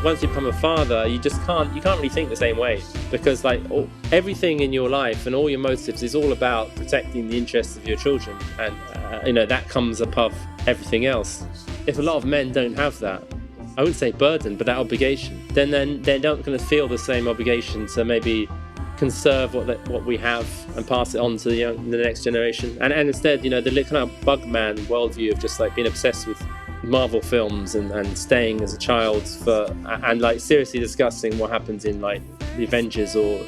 once you become a father, you can't really think the same way, because like everything in your life and all your motives is all about protecting the interests of your children, and that comes above everything else. If a lot of men don't have that, I wouldn't say burden, but that obligation, then they're not going to feel the same obligation to maybe conserve what we have and pass it on to the next generation. And instead, the kind of bugman worldview of just like being obsessed with Marvel films and staying as a child and like seriously discussing what happens in like the Avengers or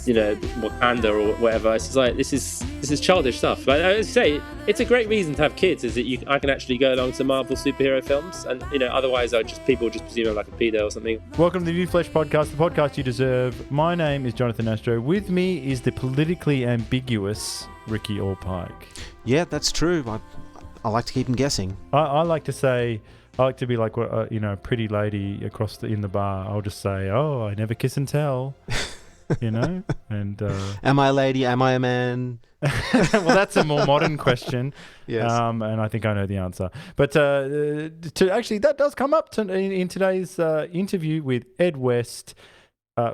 Wakanda or whatever. It's just like this is childish stuff. Like I say, it's a great reason to have kids, is that I can actually go along to Marvel superhero films, and otherwise people just presume I'm like a pedo or something. Welcome to the New Flesh Podcast, the podcast you deserve. My name is Jonathan Astro. With me is the politically ambiguous Ricky Allpike. Yeah, that's true. I like to keep them guessing. I like to be like a pretty lady in the bar. I'll just say, I never kiss and tell. And am I a lady? Am I a man? Well, that's a more modern question. Yes. And I think I know the answer. But that does come up in today's interview with Ed West,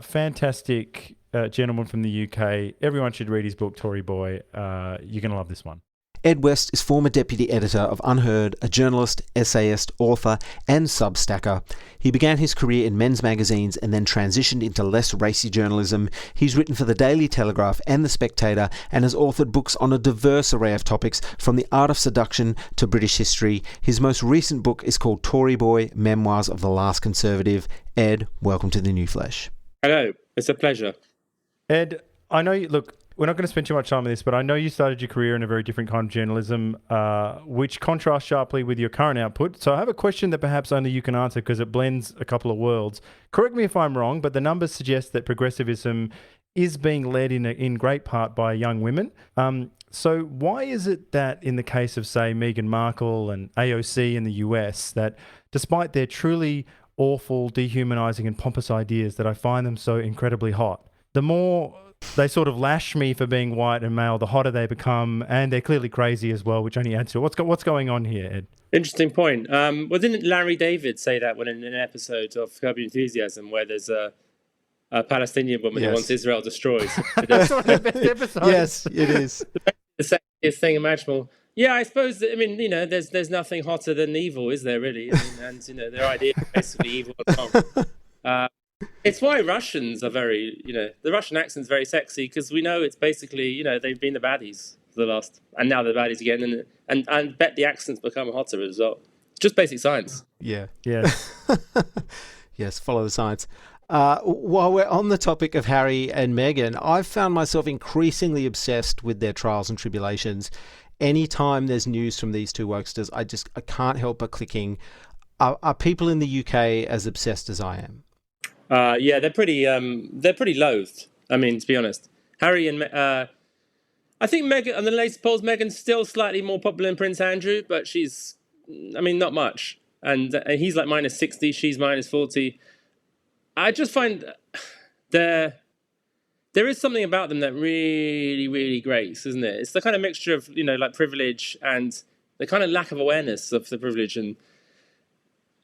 fantastic gentleman from the UK. Everyone should read his book, Tory Boy. You're going to love this one. Ed West is former deputy editor of UnHerd, a journalist, essayist, author, and Substacker. He began his career in men's magazines and then transitioned into less racy journalism. He's written for the Daily Telegraph and The Spectator and has authored books on a diverse array of topics, from the art of seduction to British history. His most recent book is called Tory Boy, Memoirs of the Last Conservative. Ed, welcome to the New Flesh. Hello, it's a pleasure. Ed, I know we're not going to spend too much time on this, but I know you started your career in a very different kind of journalism, which contrasts sharply with your current output. So I have a question that perhaps only you can answer because it blends a couple of worlds. Correct me if I'm wrong, but the numbers suggest that progressivism is being led in great part by young women. So why is it that in the case of, say, Meghan Markle and AOC in the US, that despite their truly awful, dehumanizing and pompous ideas, that I find them so incredibly hot? The more they sort of lash me for being white and male, the hotter they become, and they're clearly crazy as well, which only adds to it. What's going on here, Ed? Interesting point. Well, didn't Larry David say that when in an episode of Curb Your Enthusiasm, where there's a Palestinian woman who wants Israel destroyed? That's one of the best episodes. Yes, it is. The sexiest thing imaginable. Yeah, I suppose that, there's nothing hotter than evil, is there really? Their idea is basically evil and wrong. It's why Russians are the Russian accent's very sexy, because we know it's basically, they've been the baddies for the last, and now they're baddies again, and I bet the accents become hotter as well. Just basic science. Yeah. Yes. Yes, follow the science. While we're on the topic of Harry and Meghan, I've found myself increasingly obsessed with their trials and tribulations. Anytime there's news from these two wokesters, I can't help but clicking. Are people in the UK as obsessed as I am? Yeah, they're pretty loathed. I mean, to be honest, Harry and I think Meghan, on the latest polls, Meghan's still slightly more popular than Prince Andrew, but she's, not much. And he's like -60, she's -40. I just find there is something about them that really, really grates, isn't it? It's the kind of mixture of like privilege and the kind of lack of awareness of the privilege. And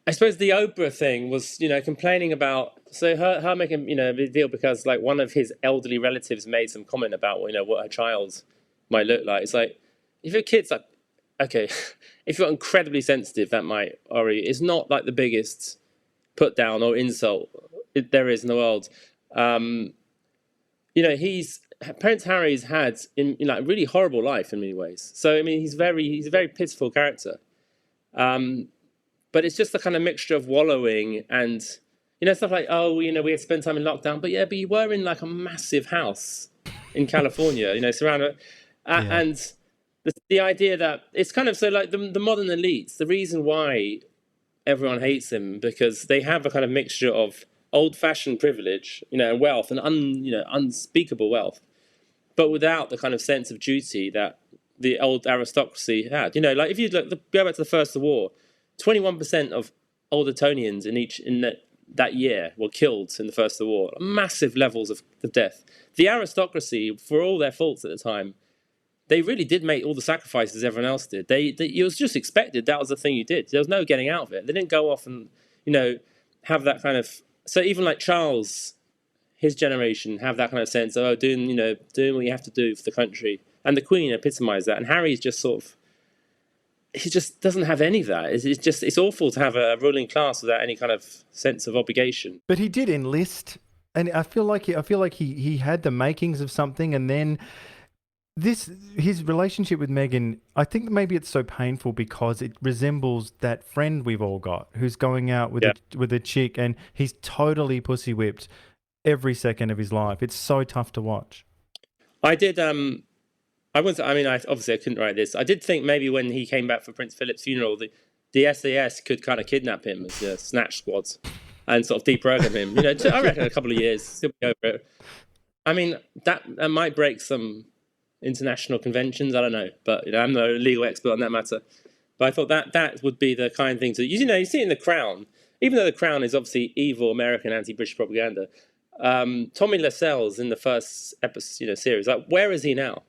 I suppose the Oprah thing was, complaining about, so her making, a big deal because like one of his elderly relatives made some comment about, what her child might look like. It's like, if your kid's like, okay, if you're incredibly sensitive, that might, it's not like the biggest put down or insult there is in the world. Prince Harry's had in like a really horrible life in many ways. So, he's a very pitiful character. But it's just the kind of mixture of wallowing and, stuff like, we had to spend time in lockdown. But you were in like a massive house in California, surrounded. And the idea that it's kind of so like the modern elites, the reason why everyone hates him, because they have a kind of mixture of old-fashioned privilege, and wealth and unspeakable wealth, but without the kind of sense of duty that the old aristocracy had. Like if you go back to the First War, 21% of old Etonians in that year were killed in the First War. Massive levels of death. The aristocracy, for all their faults at the time, they really did make all the sacrifices everyone else did. It was just expected. That was the thing you did. There was no getting out of it. They didn't go off and, have that kind of, so even like Charles, his generation have that kind of sense of, oh, doing what you have to do for the country. And the Queen epitomised that. And Harry's just sort of, he just doesn't have any of that. It's awful to have a ruling class without any kind of sense of obligation. But he did enlist, and I feel like he had the makings of something, and then his relationship with Meghan, I think maybe it's so painful because it resembles that friend we've all got who's going out with a chick, and he's totally pussy whipped every second of his life. It's so tough to watch. I did. I obviously I couldn't write this. I did think maybe when he came back for Prince Philip's funeral, the SAS could kind of kidnap him as a snatch squads and sort of deprogram him. I reckon a couple of years he'll be over it. I mean, that might break some international conventions. I don't know, but I'm no legal expert on that matter. But I thought that would be the kind of thing to you see in The Crown. Even though The Crown is obviously evil American anti-British propaganda, Tommy Lascelles in the first episode, series, like, where is he now?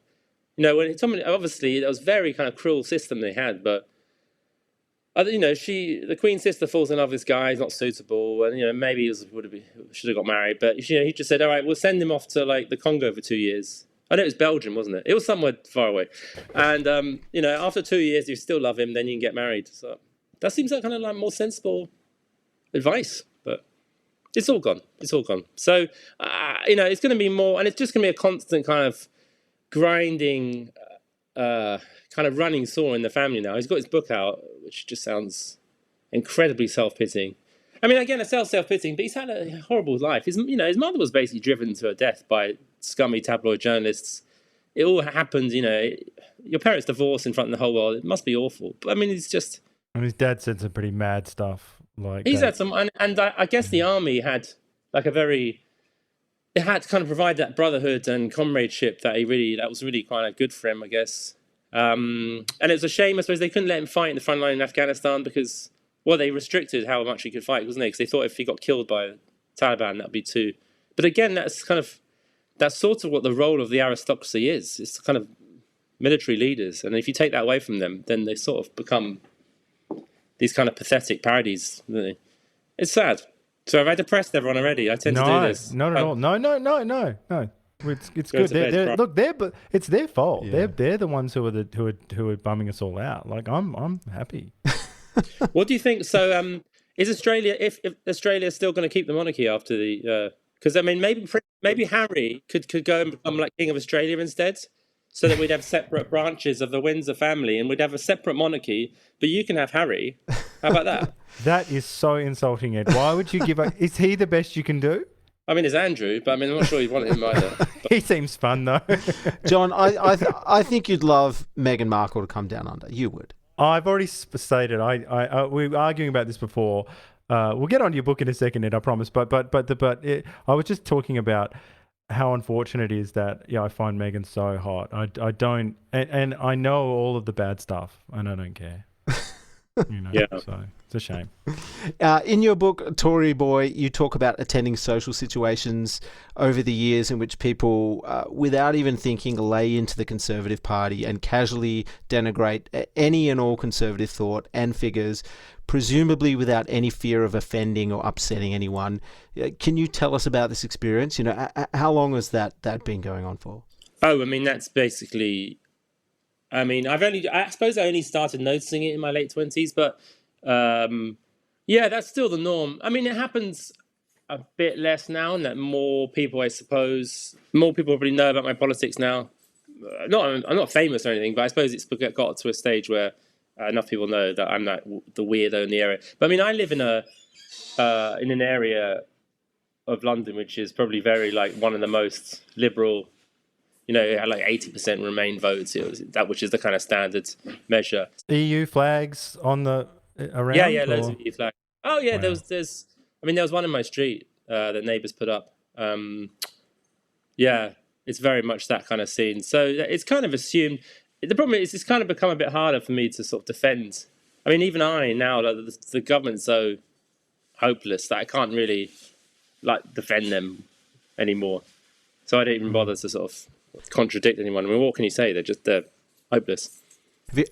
When Tommy, obviously it was a very kind of cruel system they had, but the Queen's sister falls in love with this guy, he's not suitable, and maybe he should have got married, but he just said, all right, we'll send him off to like the Congo for 2 years. I know it was Belgium, wasn't it? It was somewhere far away, and after 2 years, you still love him, then you can get married. So that seems like kind of like more sensible advice, but it's all gone. It's all gone. So it's going to be more, and it's just going to be a constant kind of grinding, kind of running sore in the family now. He's got his book out, which just sounds incredibly self-pitying. I mean, again, it's self-pitying, but he's had a horrible life. His mother was basically driven to her death by scummy tabloid journalists. It all happened, your parents divorced in front of the whole world. It must be awful. But I mean, it's just... And his dad said some pretty mad stuff. He's had some... And I guess the army had like it had to kind of provide that brotherhood and comradeship that was really kind of good for him, I guess. And it was a shame, I suppose, they couldn't let him fight in the front line in Afghanistan because, well, they restricted how much he could fight, wasn't they? Because they thought if he got killed by the Taliban, that'd be too... But again, that's sort of what the role of the aristocracy is. It's kind of military leaders. And if you take that away from them, then they sort of become these kind of pathetic parodies. Really. It's sad. So have I depressed everyone already? I tend to do this. Not at all. No. It's good. Look, it's their fault. Yeah. They're the ones who are bumming us all out. Like I'm happy. What do you think? So is Australia, if Australia's still going to keep the monarchy after the? Because I mean, maybe Harry could go and become like King of Australia instead, so that we'd have separate branches of the Windsor family and we'd have a separate monarchy. But you can have Harry. How about that? That is so insulting, Ed. Why would you give up? Is he the best you can do? I mean, it's Andrew, but I mean, I'm not sure you want him either. He seems fun, though. John, I think you'd love Meghan Markle to come down under. You would. I've already stated. We were arguing about this before. We'll get on to your book in a second, Ed, I promise. But I was just talking about how unfortunate it is that I find Meghan so hot. I don't, and I know all of the bad stuff, and I don't care. Yeah. So it's a shame. In your book, Tory Boy, you talk about attending social situations over the years in which people, without even thinking, lay into the Conservative Party and casually denigrate any and all Conservative thought and figures, presumably without any fear of offending or upsetting anyone. Can you tell us about this experience? How long has that been going on for? Oh, I mean, that's basically... I mean, I suppose I only started noticing it in my late 20s, but that's still the norm. I mean, it happens a bit less now, and that more people probably know about my politics now. I'm not famous or anything, but I suppose it's got to a stage where enough people know that I'm like the weirdo in the area. But I mean, I live in an area of London which is probably very like one of the most liberal. It had like 80% Remain votes, which is the kind of standard measure. EU flags on the around? Yeah, loads of EU flags. Oh yeah, wow. there was one in my street that neighbours put up. It's very much that kind of scene. So it's kind of assumed. The problem is it's kind of become a bit harder for me to sort of defend. I mean, even now, the government's so hopeless that I can't really like defend them anymore. So I don't even bother to sort of contradict anyone. I mean, what can you say? They're hopeless.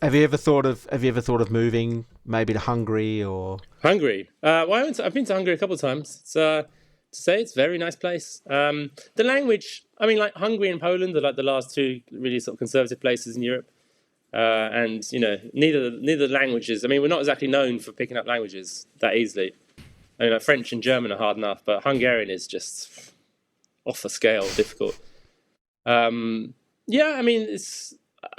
Have you ever thought of moving maybe to Hungary or Hungary. Well, I've been to Hungary a couple of times. It's to say it's a very nice place. The language, I mean, like Hungary and Poland are like the last two really sort of conservative places in Europe. And neither languages. I mean, we're not exactly known for picking up languages that easily. I mean, like French and German are hard enough, but Hungarian is just off the scale difficult. Yeah, I mean,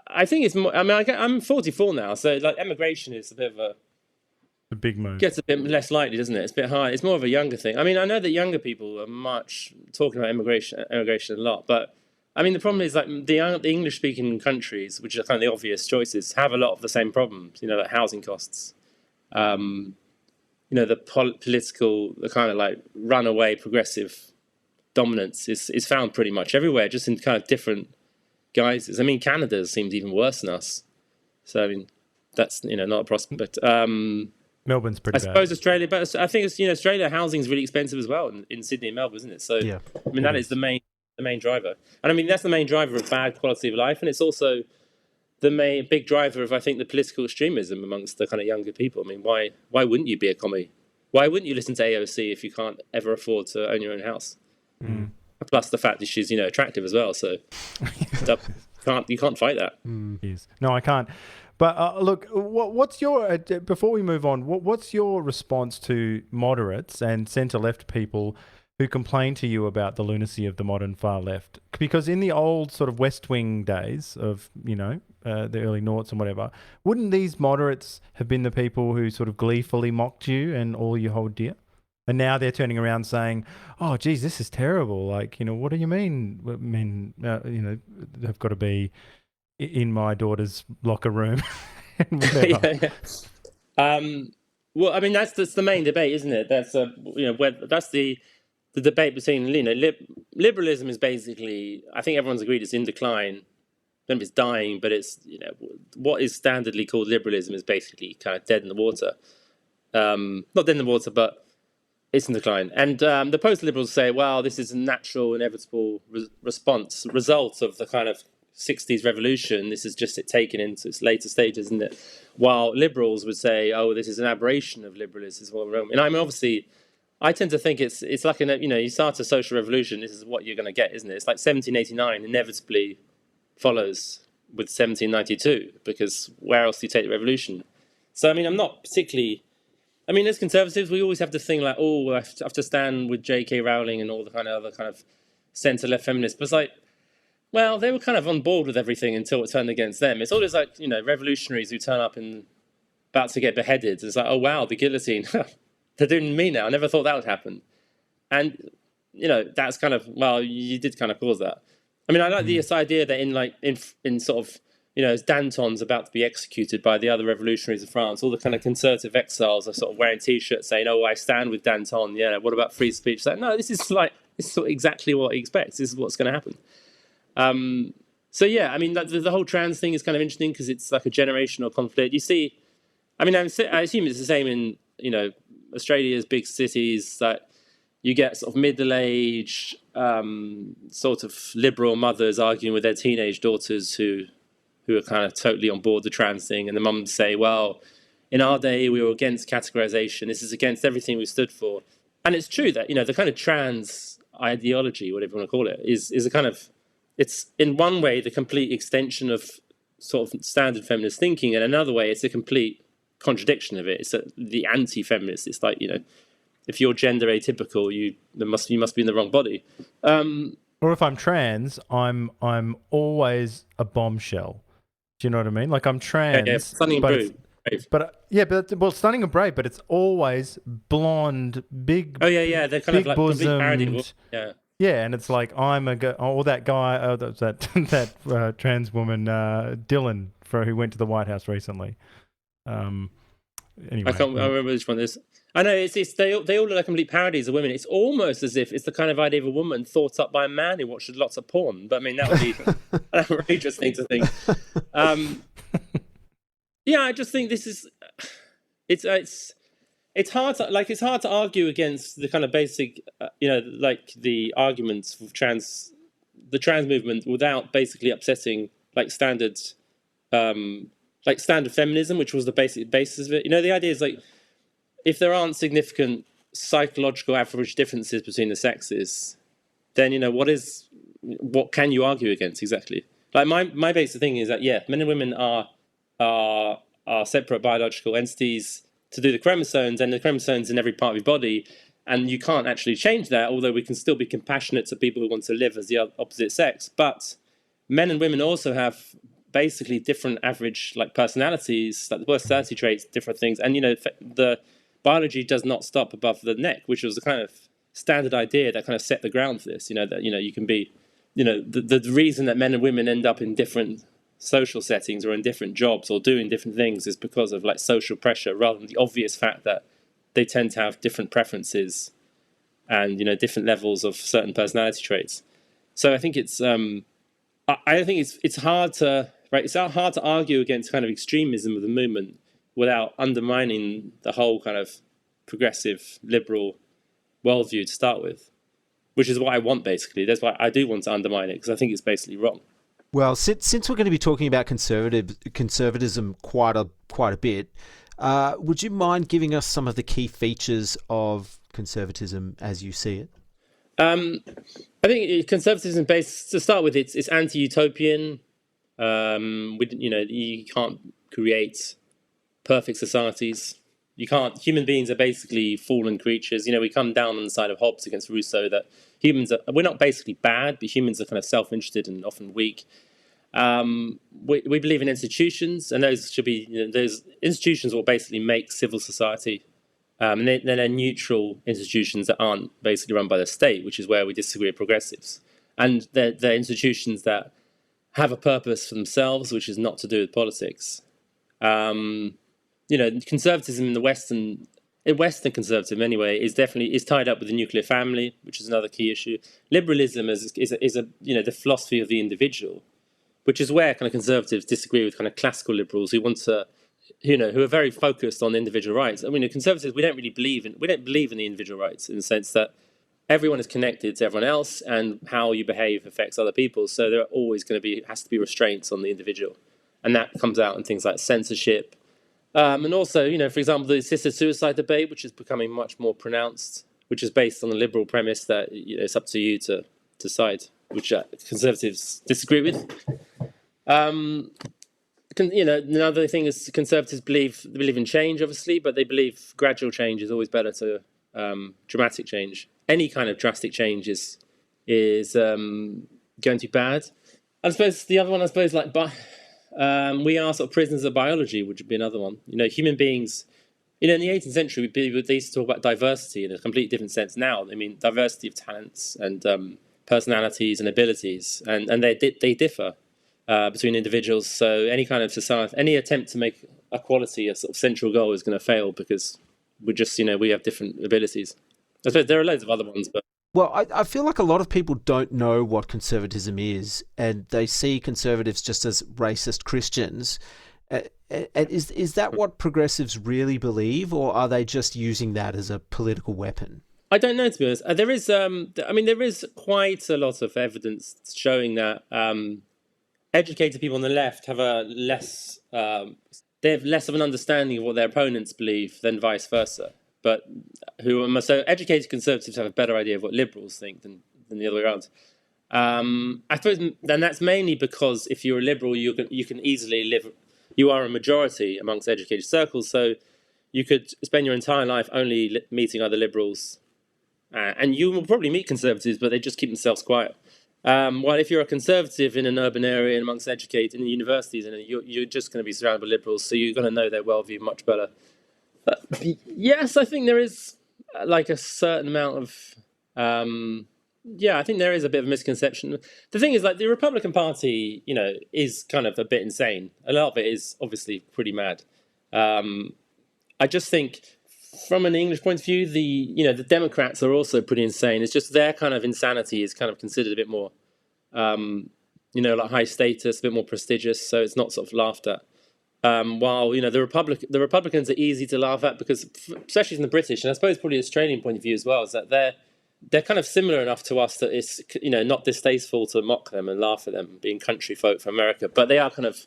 I think it's more. I mean, I'm 44 now, so like emigration is a bit of a big move. Gets a bit less likely, doesn't it? It's a bit hard. It's more of a younger thing. I mean, I know that younger people are much talking about immigration a lot, but I mean, the problem is like the English-speaking countries, which are kind of the obvious choices, have a lot of the same problems. You know, like housing costs. The political, the kind of like runaway progressive dominance is found pretty much everywhere, just in kind of different guises. I mean, Canada seems even worse than us. So I mean, that's not a prospect. Melbourne's pretty bad. I suppose Australia, but I think it's Australia housing is really expensive as well in Sydney and Melbourne, isn't it? So yeah, I mean that is the main driver, and I mean that's the main driver of bad quality of life, and it's also the main big driver of I think the political extremism amongst the kind of younger people. I mean, why wouldn't you be a commie? Why wouldn't you listen to AOC if you can't ever afford to own your own house? Mm. Plus the fact that she's attractive as well, so you can't fight that. Yes. No, I can't. But look, what's your before we move on? What's your response to moderates and centre-left people who complain to you about the lunacy of the modern far left? Because in the old sort of West Wing days of the early noughts and whatever, wouldn't these moderates have been the people who sort of gleefully mocked you and all you hold dear? And now they're turning around saying, "Oh, geez, this is terrible. Like, what do you mean? Men, have got to be in my daughter's locker room." Yeah. Well, I mean, that's the main debate, isn't it? That's that's the debate between liberalism is basically. I think everyone's agreed it's in decline. I don't know if it's dying, but it's what is standardly called liberalism is basically kind of dead in the water. Not dead in the water, but it's in decline. And the post-liberals say, well, this is a natural, inevitable result of the kind of 60s revolution. This is just it taken into its later stages, isn't it? While liberals would say, oh, this is an aberration of liberalism. And I mean, obviously, I tend to think it's like, you start a social revolution, this is what you're going to get, isn't it? It's like 1789 inevitably follows with 1792, because where else do you take the revolution? So, I mean, I'm not particularly... I mean, as conservatives, we always have to think like, oh, I have to stand with J.K. Rowling and all the kind of other kind of centre-left feminists. But it's like, well, they were kind of on board with everything until it turned against them. It's always like, revolutionaries who turn up and about to get beheaded. It's like, oh, wow, the guillotine. They're doing me now. I never thought that would happen. And, that's kind of, well, you did kind of cause that. I mean, I like this idea that in sort of, as Danton's about to be executed by the other revolutionaries of France, all the kind of conservative exiles are sort of wearing T-shirts saying, oh, I stand with Danton. Yeah, what about free speech? Like, no, this is sort of exactly what he expects. This is what's going to happen. So, yeah, I mean, the whole trans thing is kind of interesting because it's like a generational conflict. You see, I mean, I assume it's the same in, Australia's big cities, that you get sort of middle-aged, sort of liberal mothers arguing with their teenage daughters who are kind of totally on board the trans thing, and the mums say, well, in our day we were against categorization, this is against everything we stood for. And it's true that the kind of trans ideology, whatever you want to call it, is a kind of, it's in one way the complete extension of sort of standard feminist thinking, and another way it's a complete contradiction of it. It's the anti-feminist. It's like, if you're gender atypical, you must be in the wrong body. Or if I'm trans, I'm always a bombshell. Do you know what I mean? Like, I'm trans, yeah, stunning and brave. Stunning and brave, but it's always blonde, big. Oh yeah, they're kind of like complete parody. Yeah, and it's like I'm or that guy, that trans woman, Dylan, who went to the White House recently. Anyway, I remember which one this. I know they all look like complete parodies of women. It's almost as if it's the kind of idea of a woman thought up by a man who watches lots of porn. But I mean, that would be an outrageous thing to think. Yeah, I just think this is it's hard to argue against the kind of basic like the arguments for the trans movement without basically upsetting like standard like standard feminism, which was the basic basis of it. The idea is like, if there aren't significant psychological average differences between the sexes, then what can you argue against exactly? Like my basic thing is that men and women are separate biological entities to do the chromosomes, and the chromosomes in every part of your body, and you can't actually change that. Although we can still be compassionate to people who want to live as the opposite sex, but men and women also have basically different average like personalities, like the personality traits, different things, and the biology does not stop above the neck, which was the kind of standard idea that kind of set the ground for this. That you can be, the reason that men and women end up in different social settings or in different jobs or doing different things is because of like social pressure, rather than the obvious fact that they tend to have different preferences and different levels of certain personality traits. So I think it's it's hard to argue against kind of extremism of the movement without undermining the whole kind of progressive liberal worldview to start with, which is what I want basically. That's why I do want to undermine it, because I think it's basically wrong. Well, since we're going to be talking about conservatism quite a bit, would you mind giving us some of the key features of conservatism as you see it? I think conservatism, based to start with, it's anti-utopian. You can't create perfect societies. You can't. Human beings are basically fallen creatures. We come down on the side of Hobbes against Rousseau that we're not basically bad, but humans are kind of self-interested and often weak. We believe in institutions, and those should be those institutions will basically make civil society. And they're neutral institutions that aren't basically run by the state, which is where we disagree with progressives. And they're institutions that have a purpose for themselves, which is not to do with politics. Conservatism in Western conservatism anyway, is tied up with the nuclear family, which is another key issue. Liberalism is the philosophy of the individual, which is where kind of conservatives disagree with kind of classical liberals who want to, who are very focused on individual rights. I mean, the conservatives, we don't believe in the individual rights, in the sense that everyone is connected to everyone else, and how you behave affects other people. So there are always has to be restraints on the individual, and that comes out in things like censorship, and also, for example, the assisted suicide debate, which is becoming much more pronounced, which is based on the liberal premise that it's up to you to decide, which conservatives disagree with. Another thing is conservatives believe in change, obviously, but they believe gradual change is always better to dramatic change. Any kind of drastic change is going to be bad. I suppose the other one, we are sort of prisoners of biology, which would be another one. Human beings. In the 18th century, they used to talk about diversity in a completely different sense. Now, they mean diversity of talents and personalities and abilities, and they differ between individuals. So any kind of society, any attempt to make equality a sort of central goal is going to fail, because we have different abilities. I suppose there are loads of other ones, but. Well, I feel like a lot of people don't know what conservatism is, and they see conservatives just as racist Christians. Is that what progressives really believe, or are they just using that as a political weapon? I don't know, to be honest. There is quite a lot of evidence showing that educated people on the left have less of an understanding of what their opponents believe than vice versa. But so educated conservatives have a better idea of what liberals think than the other way around. I suppose then that's mainly because if you're a liberal, you can easily live. You are a majority amongst educated circles, so you could spend your entire life only meeting other liberals, and you will probably meet conservatives, but they just keep themselves quiet. While if you're a conservative in an urban area and amongst educated in universities, and you're just going to be surrounded by liberals, so you're going to know their worldview much better. Yes, I think there is like a certain amount of. I think there is a bit of a misconception. The thing is, like, the Republican Party, is kind of a bit insane. A lot of it is obviously pretty mad. I just think, from an English point of view, the Democrats are also pretty insane. It's just their kind of insanity is kind of considered a bit more, like high status, a bit more prestigious. So it's not sort of laughed at. While the Republicans are easy to laugh at, because, especially from the British, and I suppose probably the Australian point of view as well, is that they're kind of similar enough to us that it's not distasteful to mock them and laugh at them being country folk from America, but they are kind of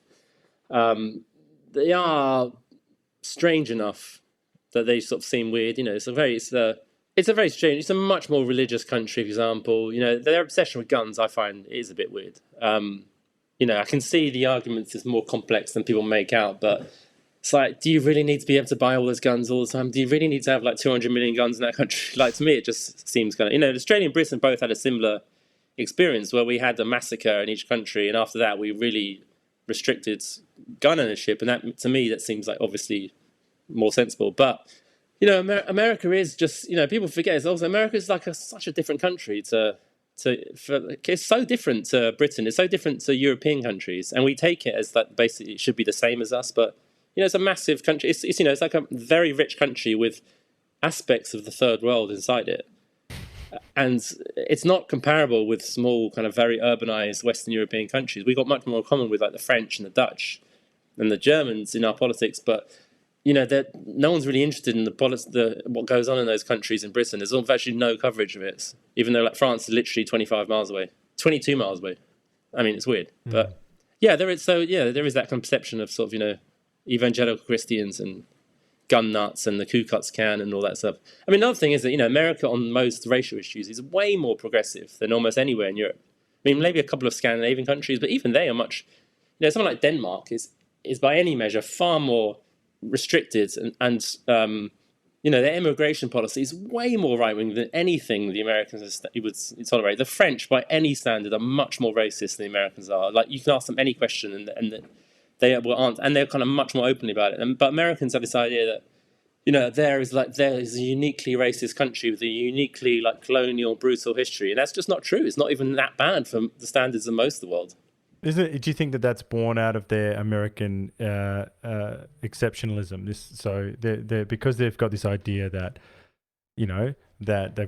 they are strange enough that they sort of seem weird. You know, it's a very strange. It's a much more religious country, for example. You know, their obsession with guns, I find, is a bit weird. You know, I can see the arguments is more complex than people make out, but it's like, do you really need to be able to buy all those guns all the time? Do you really need to have like 200 million guns in that country? Like, to me, it just seems kind of, you know, Australia and Britain both had a similar experience where we had a massacre in each country, and after that, we really restricted gun ownership, and that, to me, that seems like obviously more sensible. But you know, America is just, you know, people forget, it's also America is like such a different country it's so different to Britain. It's so different to European countries, and we take it as that basically it should be the same as us. But you know, it's a massive country. It's you know, it's like a very rich country with aspects of the third world inside it, and it's not comparable with small kind of very urbanized Western European countries. We've got much more in common with like the French and the Dutch and the Germans in our politics, but you know, no one's really interested in what goes on in those countries in Britain. There's virtually no coverage of it, even though like France is literally 25 miles away, 22 miles away. I mean, it's weird, but yeah, there is that kind of perception of sort of, you know, evangelical Christians and gun nuts and the Ku Klux Klan and all that stuff. I mean, another thing is that, you know, America on most racial issues is way more progressive than almost anywhere in Europe. I mean, maybe a couple of Scandinavian countries, but even they are much, you know, something like Denmark is by any measure far more restricted, and you know, their immigration policy is way more right-wing than anything the Americans would tolerate. The French, by any standard, are much more racist than the Americans are. Like, you can ask them any question, and they will answer, and they're kind of much more openly about it. But Americans have this idea that, you know, there is a uniquely racist country with a uniquely like colonial, brutal history, and that's just not true. It's not even that bad for the standards of most of the world. Do you think that that's born out of their American exceptionalism? So they're because they've got this idea that, you know, that they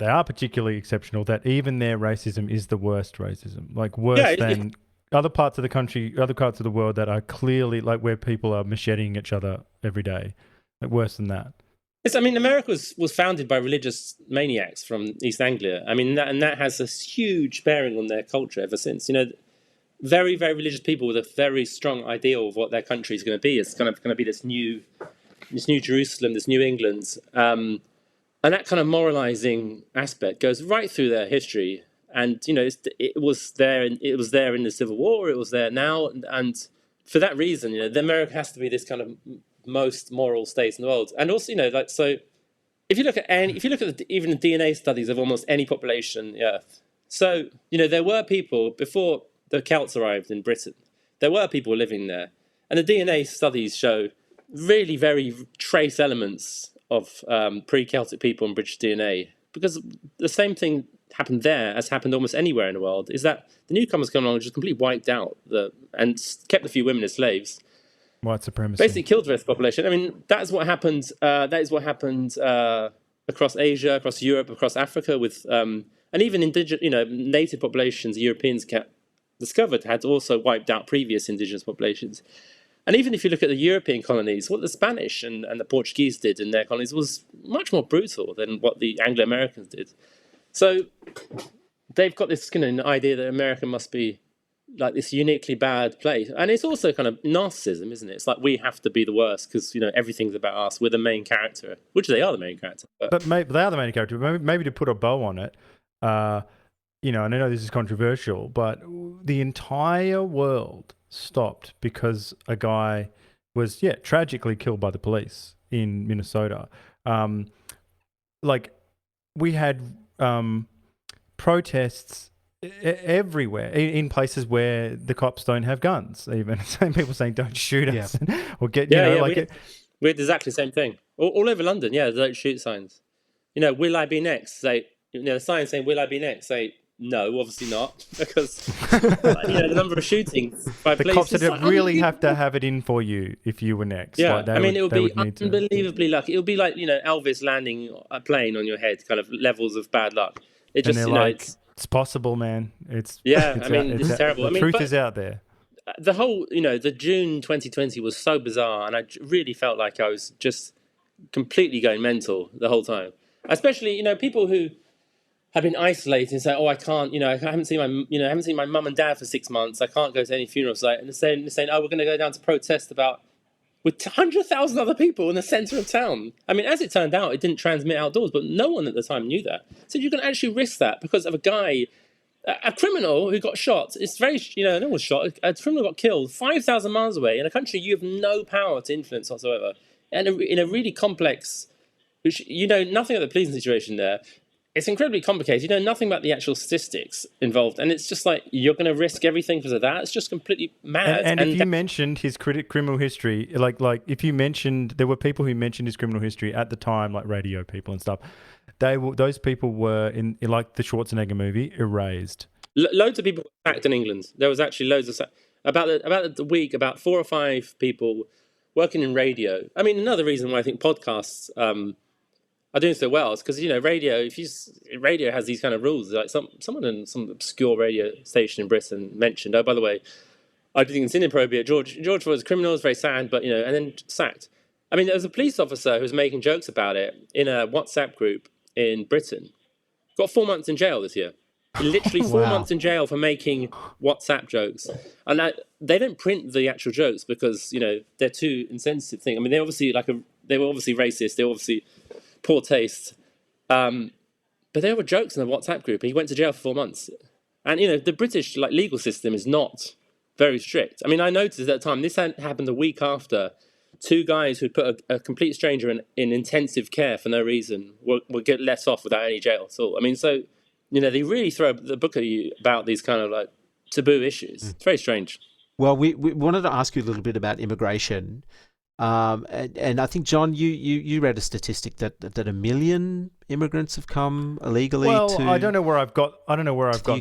are particularly exceptional, that even their racism is the worst racism, like worse than other parts of the country, other parts of the world that are clearly like where people are macheting each other every day, like worse than that. I mean, America was founded by religious maniacs from East Anglia. I mean, that has a huge bearing on their culture ever since. You know, very, very religious people with a very strong ideal of what their country is going to be. It's kind of going to be this new Jerusalem, this New England, and that kind of moralizing aspect goes right through their history. And you know, it was there in the Civil War. It was there now, and for that reason, you know, America has to be this kind of most moral state in the world. And also, you know, like, so if you look at even the DNA studies of almost any population on the Earth, so you know, there were people before the Celts arrived in Britain. There were people living there, and the DNA studies show really very trace elements of pre-Celtic people in British DNA, because the same thing happened there as happened almost anywhere in the world, is that the newcomers come along and just completely wiped out and kept a few women as slaves. White supremacy. Basically killed the rest of the population. I mean, that is what happened across Asia, across Europe, across Africa, with and even indigenous, you know, native populations Europeans discovered had also wiped out previous indigenous populations. And even if you look at the European colonies, what the Spanish and the Portuguese did in their colonies was much more brutal than what the Anglo-Americans did. So they've got this kind of idea that America must be like this uniquely bad place. And it's also kind of narcissism, isn't it? It's like we have to be the worst because, you know, everything's about us. We're the main character, which they are the main character. But they are the main character. Maybe to put a bow on it, you know, and I know this is controversial, but the entire world stopped because a guy was, tragically killed by the police in Minnesota. Like, we had protests everywhere in places where the cops don't have guns. Even same people saying don't shoot us or get we had exactly the same thing all over London. Yeah, don't shoot signs. You know, will I be next? Say, you know, the sign saying will I be next? Say no, obviously not, because you know, the number of shootings by the police. Cops would really have to have it in for you if you were next. Yeah, like I mean, it would be unbelievably lucky. It would be like, you know, Elvis landing a plane on your head, kind of levels of bad luck. It just, you know, like, it's possible, man. It's terrible. The truth is out there. The whole, you know, the June 2020 was so bizarre, and I really felt like I was just completely going mental the whole time. Especially, you know, people who have been isolated and say, "Oh, I can't, I haven't seen my mum and dad for 6 months. I can't go to any funerals." Like, and they're saying, "Oh, we're going to go down to protest about with 100,000 other people in the centre of town." I mean, as it turned out, it didn't transmit outdoors, but no one at the time knew that. So you can actually risk that because of a guy, a criminal who got shot. It's very, no one was shot. A criminal got killed 5,000 miles away in a country you have no power to influence whatsoever, and in a really complex, which nothing of the policing situation there. It's incredibly complicated. You know nothing about the actual statistics involved, and it's just like you're going to risk everything because of that. It's just completely mad. And if you mentioned his criminal history, like if you mentioned, there were people who mentioned his criminal history at the time, like radio people and stuff. Those people were in like the Schwarzenegger movie, erased. Loads of people were sacked in England. There was actually loads of about the week, about 4 or 5 people working in radio. I mean, another reason why I think podcasts are doing so well is because radio has these kind of rules. Like someone in some obscure radio station in Britain mentioned, "Oh, by the way, I think it's inappropriate. George was a criminal, it's very sad, but and then sacked." I mean, there was a police officer who was making jokes about it in a WhatsApp group in Britain. Got 4 months in jail this year. Literally 4 months in jail for making WhatsApp jokes. And they don't print the actual jokes because they're too insensitive thing. I mean, they were obviously racist. They were obviously poor taste, but there were jokes in the WhatsApp group, and he went to jail for 4 months. And the British legal system is not very strict. I mean, I noticed at the time this happened a week after 2 guys who put a complete stranger in intensive care for no reason would get let off without any jail at all. I mean, so they really throw the book at you about these kind of like taboo issues. It's very strange. Well, we wanted to ask you a little bit about immigration. And I think, John, you read a statistic that 1 million immigrants have come illegally to. Well, I don't know where I've gotten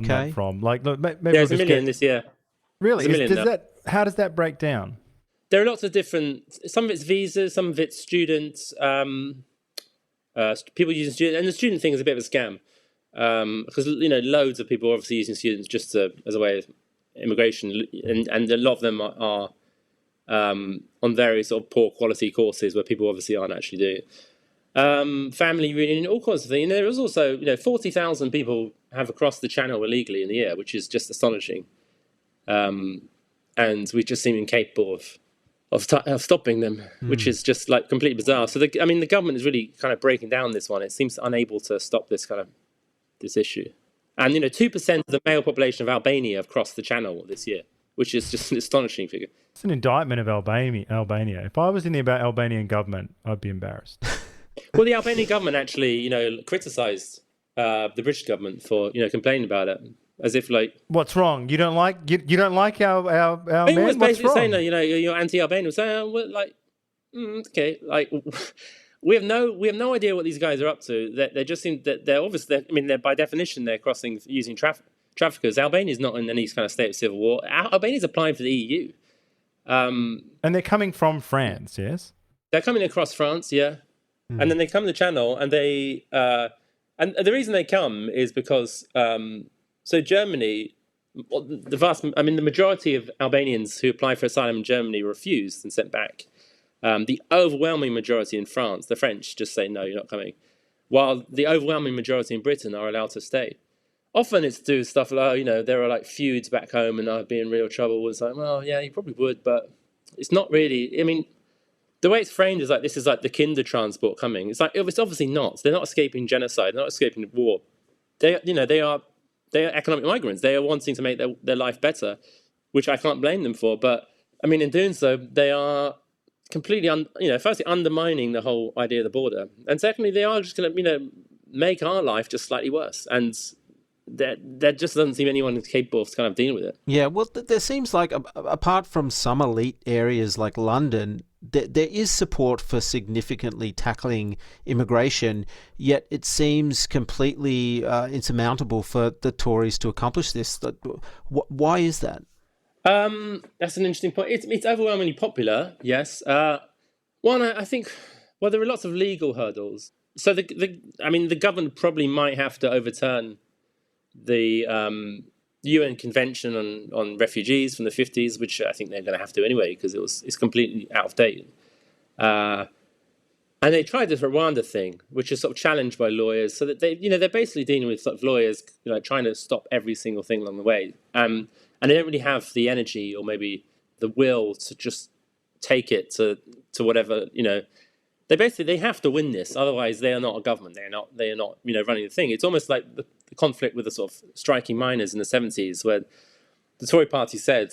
that from. Like, maybe there's 1 million this year. Really? How does that break down? There are lots of different. Some of it's visas, some of it's students. People using students, and the student thing is a bit of a scam because loads of people are obviously using students just as a way of immigration, and a lot of them are on very sort of poor quality courses where people obviously aren't actually doing it. Family reunion, all kinds of things. There was also 40,000 people have crossed the channel illegally in the year, which is just astonishing. And we just seem incapable of stopping them, which is just like completely bizarre. So the government is really kind of breaking down this one. It seems unable to stop this issue. And 2% of the male population of Albania have crossed the channel this year, which is just an astonishing figure. It's an indictment of Albania. If I was in the Albanian government, I'd be embarrassed. Well, the Albanian government actually, criticised the British government for, complaining about it, as if like, what's wrong? You don't like our men? Was What's basically wrong? saying that you're anti-Albanian. So okay, like we have no idea what these guys are up to. They just seem that they're obviously. They're by definition they're crossing using traffickers. Albania's not in any kind of state of civil war. Albania's applying for the EU. And they're coming from France, yes? They're coming across France, yeah. And then they come to the Channel, and they and the reason they come is because so Germany, the majority of Albanians who apply for asylum in Germany were refused and sent back. The overwhelming majority in France, the French, just say no, you're not coming, while the overwhelming majority in Britain are allowed to stay. Often it's to do with stuff like, there are like feuds back home and I'd be in real trouble. It's like, well, yeah, you probably would, but it's not really. The way it's framed is like this is like the kinder transport coming. It's like it's obviously not. They're not escaping genocide. They're not escaping war. They are economic migrants. They are wanting to make their life better, which I can't blame them for. But in doing so, they are completely firstly undermining the whole idea of the border, and secondly, they are just going to make our life just slightly worse. And there just doesn't seem anyone who's capable of kind of dealing with it. Yeah, well, there seems like, apart from some elite areas like London, there is support for significantly tackling immigration, yet it seems completely insurmountable for the Tories to accomplish this. Why is that? That's an interesting point. It's overwhelmingly popular, yes. One, I think, well, there are lots of legal hurdles. So the government probably might have to overturn the UN Convention on Refugees from the 50s, which I think they're going to have to anyway because it's completely out of date. And they tried this Rwanda thing, which is sort of challenged by lawyers, so that they're basically dealing with sort of lawyers, trying to stop every single thing along the way. And they don't really have the energy or maybe the will to just take it to whatever, they have to win this. Otherwise, they are not a government. They are not running the thing. It's almost like the conflict with the sort of striking miners in the 70s, where the Tory party said,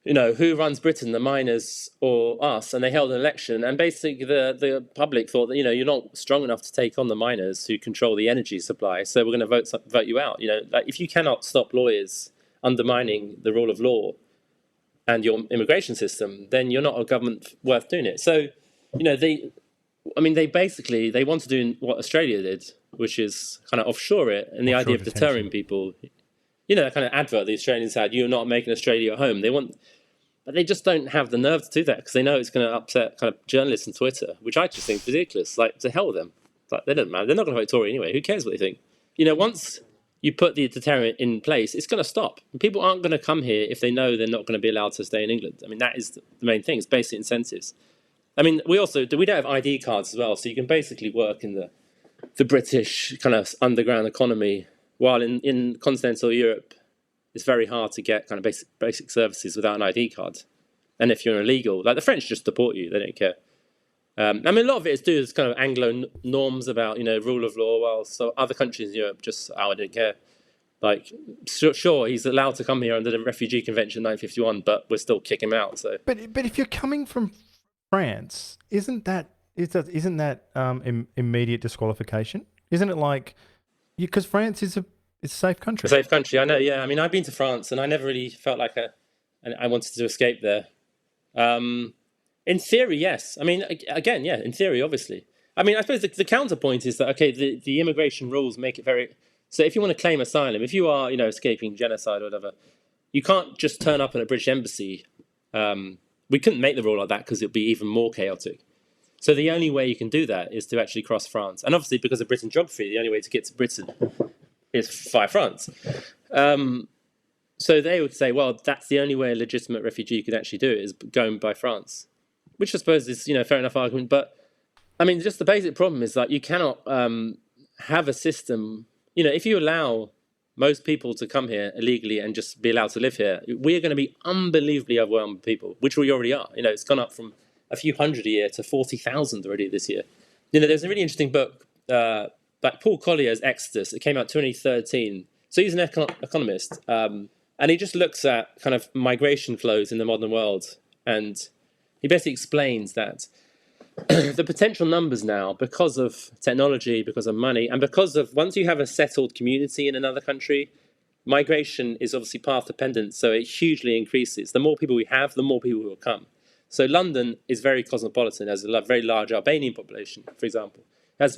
who runs Britain, the miners or us? And they held an election, and basically the public thought that, you're not strong enough to take on the miners who control the energy supply, so we're going to vote you out. Like, if you cannot stop lawyers undermining the rule of law and your immigration system, then you're not a government worth doing it. So, they want to do what Australia did, which is kind of offshore it, and the idea of deterring people. That kind of advert the Australians had, you're not making Australia your home. But they just don't have the nerve to do that, because they know it's going to upset kind of journalists on Twitter, which I just think is ridiculous. Like, to hell with them. Like, they don't matter. They're not going to vote Tory anyway. Who cares what they think? Once you put the deterrent in place, it's going to stop. People aren't going to come here if they know they're not going to be allowed to stay in England. I mean, that is the main thing. It's basic incentives. I mean, we don't have ID cards as well, so you can basically work in the British kind of underground economy, while in continental Europe, it's very hard to get kind of basic services without an ID card. And if you're illegal, like, the French just deport you, they don't care. A lot of it is due to kind of Anglo norms about, rule of law, while so other countries in Europe just, I don't care. Like, sure, he's allowed to come here under the Refugee Convention 951, but we're still kicking him out. So, but if you're coming from France, isn't that immediate disqualification? Isn't it like, because France is a safe country? A safe country, I know. Yeah, I mean, I've been to France, and I never really felt like I wanted to escape there. In theory, yes. I mean, again, yeah, in theory, obviously. I mean, I suppose the counterpoint is that, okay, the immigration rules make it very. So if you want to claim asylum, if you are, escaping genocide or whatever, you can't just turn up at a British embassy. We couldn't make the rule like that, because it'd be even more chaotic. So the only way you can do that is to actually cross France. And obviously, because of Britain's geography, the only way to get to Britain is via France. So they would say, well, that's the only way a legitimate refugee could actually do it, is going by France, which I suppose is, fair enough argument. But I mean, just the basic problem is that you cannot have a system, if you allow most people to come here illegally and just be allowed to live here, we're going to be unbelievably overwhelmed with people, which we already are. It's gone up from a few hundred a year to 40,000 already this year. There's a really interesting book, like Paul Collier's Exodus. It came out 2013. So he's an economist, and he just looks at kind of migration flows in the modern world. And he basically explains that the potential numbers now, because of technology, because of money, and because of, once you have a settled community in another country, migration is obviously path dependent, so it hugely increases. The more people we have, the more people will come. So London is very cosmopolitan, has a very large Albanian population, for example.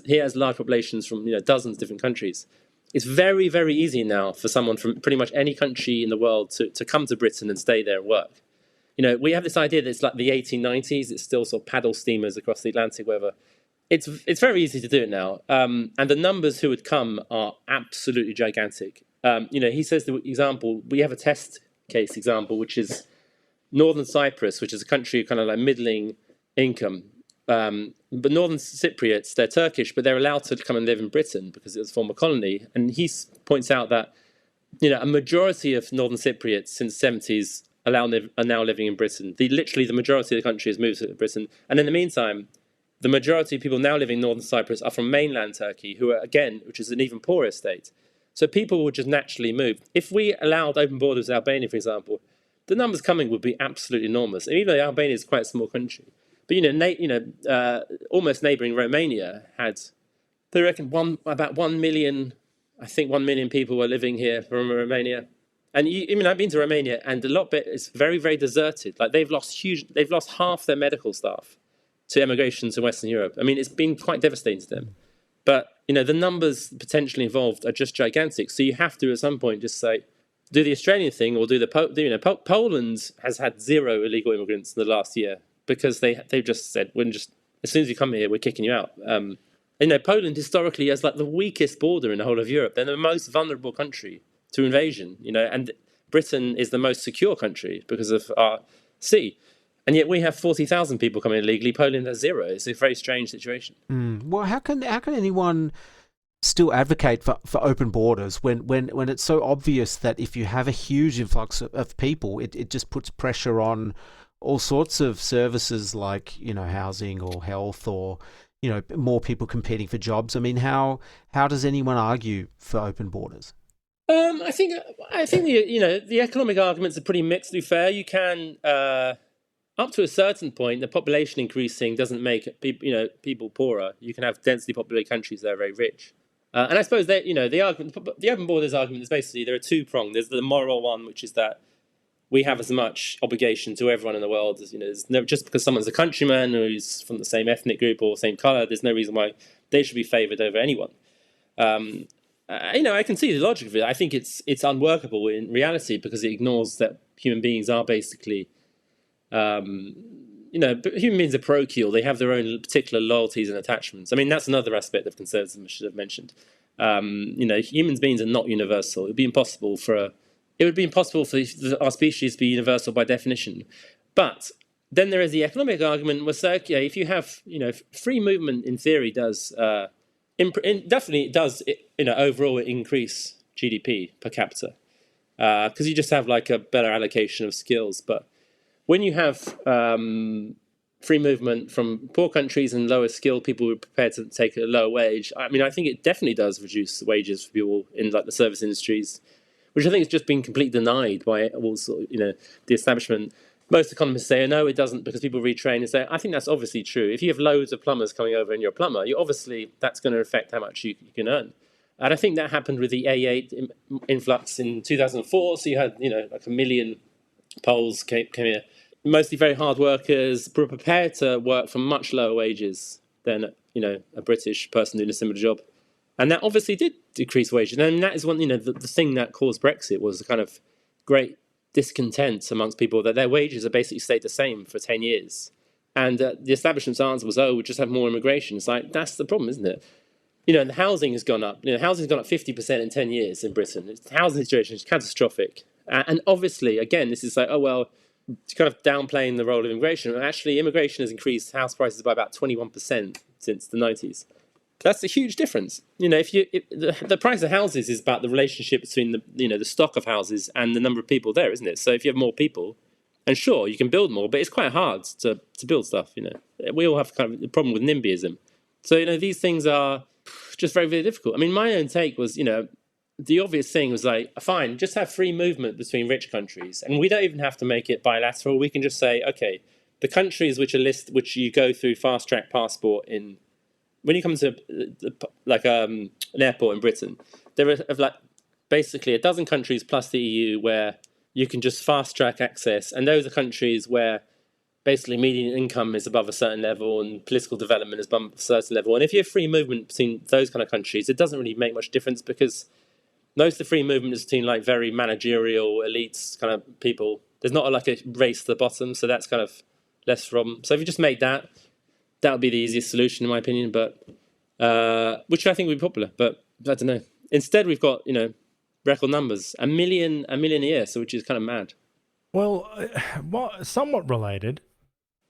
He has large populations from dozens of different countries. It's very, very easy now for someone from pretty much any country in the world to come to Britain and stay there and work. We have this idea that it's like the 1890s. It's still sort of paddle steamers across the Atlantic, wherever. It's very easy to do it now. And the numbers who would come are absolutely gigantic. He says, the example, we have a test case example, which is Northern Cyprus, which is a country kind of like middling income. But Northern Cypriots, they're Turkish, but they're allowed to come and live in Britain because it was a former colony. And he points out that, a majority of Northern Cypriots since the 70s are now living in Britain. Literally the majority of the country has moved to Britain. And in the meantime, the majority of people now living in Northern Cyprus are from mainland Turkey, who are, again, which is an even poorer state. So people would just naturally move. If we allowed open borders with Albania, for example, the numbers coming would be absolutely enormous. And even though Albania is quite a small country, but almost neighbouring Romania had, they reckon, about 1 million. I think 1 million people were living here from Romania. And I've been to Romania, and a lot of it is very, very deserted. Like, they've lost half their medical staff to emigration to Western Europe. I mean, it's been quite devastating to them. But the numbers potentially involved are just gigantic. So you have to, at some point, just say, do the Australian thing, or do Poland has had 0 illegal immigrants in the last year, because they've just said, as soon as you come here, we're kicking you out. Poland historically has like the weakest border in the whole of Europe. They're the most vulnerable country to invasion, and Britain is the most secure country because of our sea. And yet we have 40,000 people coming illegally. Poland has 0. It's a very strange situation. Well, how can anyone still advocate for open borders when it's so obvious that if you have a huge influx of people, it just puts pressure on all sorts of services like, housing or health or, more people competing for jobs? I mean, how does anyone argue for open borders? I think the economic arguments are pretty mixed, to be fair. You can, up to a certain point, the population increasing doesn't make people poorer. You can have densely populated countries that are very rich. And I suppose that the open borders argument is basically there are two-pronged. There's the moral one, which is that we have as much obligation to everyone in the world as just because someone's a countryman who's from the same ethnic group or same color, there's no reason why they should be favored over anyone. I can see the logic of it. I think it's unworkable in reality because it ignores that human beings are basically, human beings are parochial. They have their own particular loyalties and attachments. I mean, that's another aspect of conservatism I should have mentioned. Human beings are not universal. It would be impossible for our species to be universal by definition. But then there is the economic argument where, if you have, free movement in theory does, definitely does, overall increase GDP per capita because you just have like a better allocation of skills. But when you have free movement from poor countries and lower skilled people who are prepared to take a lower wage, I think it definitely does reduce wages for people in like the service industries, which I think has just been completely denied by also, the establishment. Most economists say, no, it doesn't, because people retrain and say, I think that's obviously true. If you have loads of plumbers coming over and you're a plumber, that's going to affect how much you can earn. And I think that happened with the A8 influx in 2004. So you had, like 1 million Poles came here, mostly very hard workers, were prepared to work for much lower wages than, a British person doing a similar job. And that obviously did decrease wages. And that is one, the thing that caused Brexit was the kind of great discontent amongst people that their wages have basically stayed the same for 10 years. And the establishment's answer was, we just have more immigration. It's like, that's the problem, isn't it? And the housing has gone up. Housing's gone up 50% in 10 years in Britain. The housing situation is catastrophic. And obviously, again, this is like, it's kind of downplaying the role of immigration. Actually, immigration has increased house prices by about 21% since the 90s. That's a huge difference. The price of houses is about the relationship between the stock of houses and the number of people there, isn't it? So if you have more people, and sure, you can build more, but it's quite hard to build stuff. We all have kind of a problem with NIMBYism. So these things are just very, very difficult. I mean, my own take was, the obvious thing was like, fine, just have free movement between rich countries, and we don't even have to make it bilateral. We can just say, okay, the countries which which you go through fast track passport in. When you come to an airport in Britain, there are basically a dozen countries plus the EU where you can just fast track access, and those are countries where basically median income is above a certain level and political development is above a certain level. And if you have free movement between those kind of countries, it doesn't really make much difference because most of the free movement is between like very managerial elites kind of people. There's not like a race to the bottom, so that's kind of less from. So if you just made that would be the easiest solution, in my opinion, but which I think would be popular. But I don't know. Instead, we've got record numbers, a million a year, so which is kind of mad. Well, somewhat related.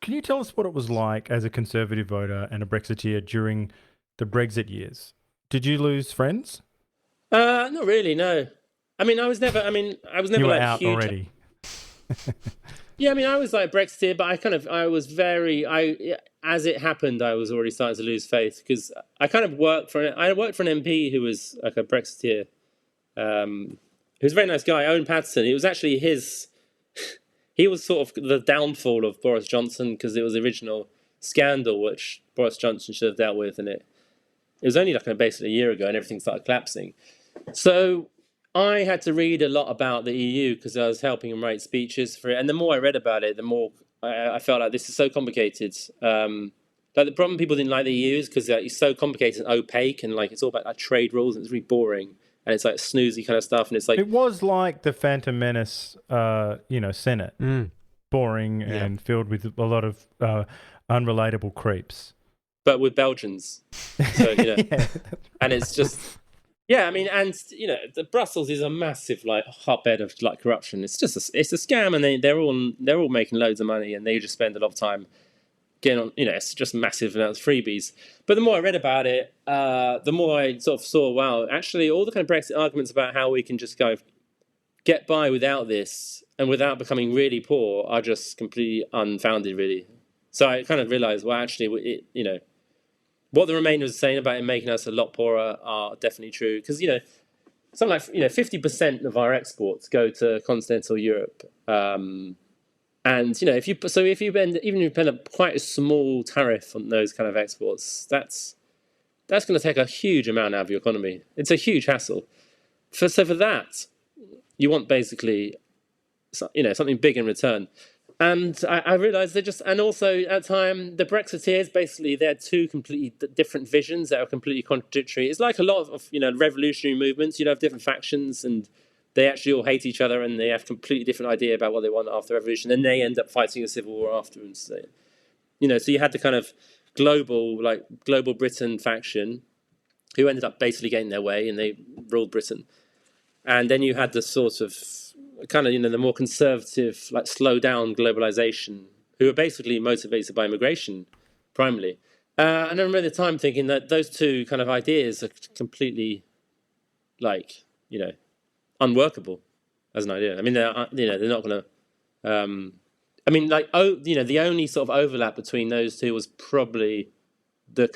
Can you tell us what it was like as a Conservative voter and a Brexiteer during the Brexit years? Did you lose friends? Not really. No. I was never You were like out huge already. Yeah, I was like Brexiteer, but as it happened, I was already starting to lose faith because I worked for an MP who was like a Brexiteer, who was a very nice guy, Owen Paterson. It was actually he was sort of the downfall of Boris Johnson because it was the original scandal which Boris Johnson should have dealt with, and it was only like basically a year ago, and everything started collapsing. So I had to read a lot about the EU because I was helping him write speeches for it. And the more I read about it, the more I felt like this is so complicated. Like the problem people didn't like the EU is because it's so complicated and opaque, and like it's all about like trade rules, and it's really boring, and it's like snoozy kind of stuff. And it's like it was like the Phantom Menace, Senate, boring and filled with a lot of unrelatable creeps, but with Belgians. So and it's just. Yeah, I mean, and the Brussels is a massive like hotbed of like corruption. It's just it's a scam, and they're all making loads of money, and they just spend a lot of time getting on. It's just massive amounts of freebies. But the more I read about it, the more I sort of saw, wow, actually, all the kind of Brexit arguments about how we can just go get by without this and without becoming really poor are just completely unfounded, really. So I kind of realized, well, actually, what the Remainers are saying about it making us a lot poorer are definitely true. Because, something like 50% of our exports go to continental Europe. And, if you even if you pay quite a small tariff on those kind of exports, that's going to take a huge amount out of your economy. It's a huge hassle. So for that, you want basically, something big in return. And I realised and also at the time, the Brexiteers, basically, they're two completely different visions that are completely contradictory. It's like a lot of, revolutionary movements. You have different factions and they actually all hate each other and they have completely different idea about what they want after the revolution. And they end up fighting a civil war afterwards. So you had the kind of global Britain faction who ended up basically getting their way and they ruled Britain. And then you had the sort of kind of, the more conservative, like slow down globalization, who are basically motivated by immigration, primarily. And I remember at the time thinking that those two kind of ideas are completely, unworkable as an idea. I mean, they're not going to. The only sort of overlap between those two was probably the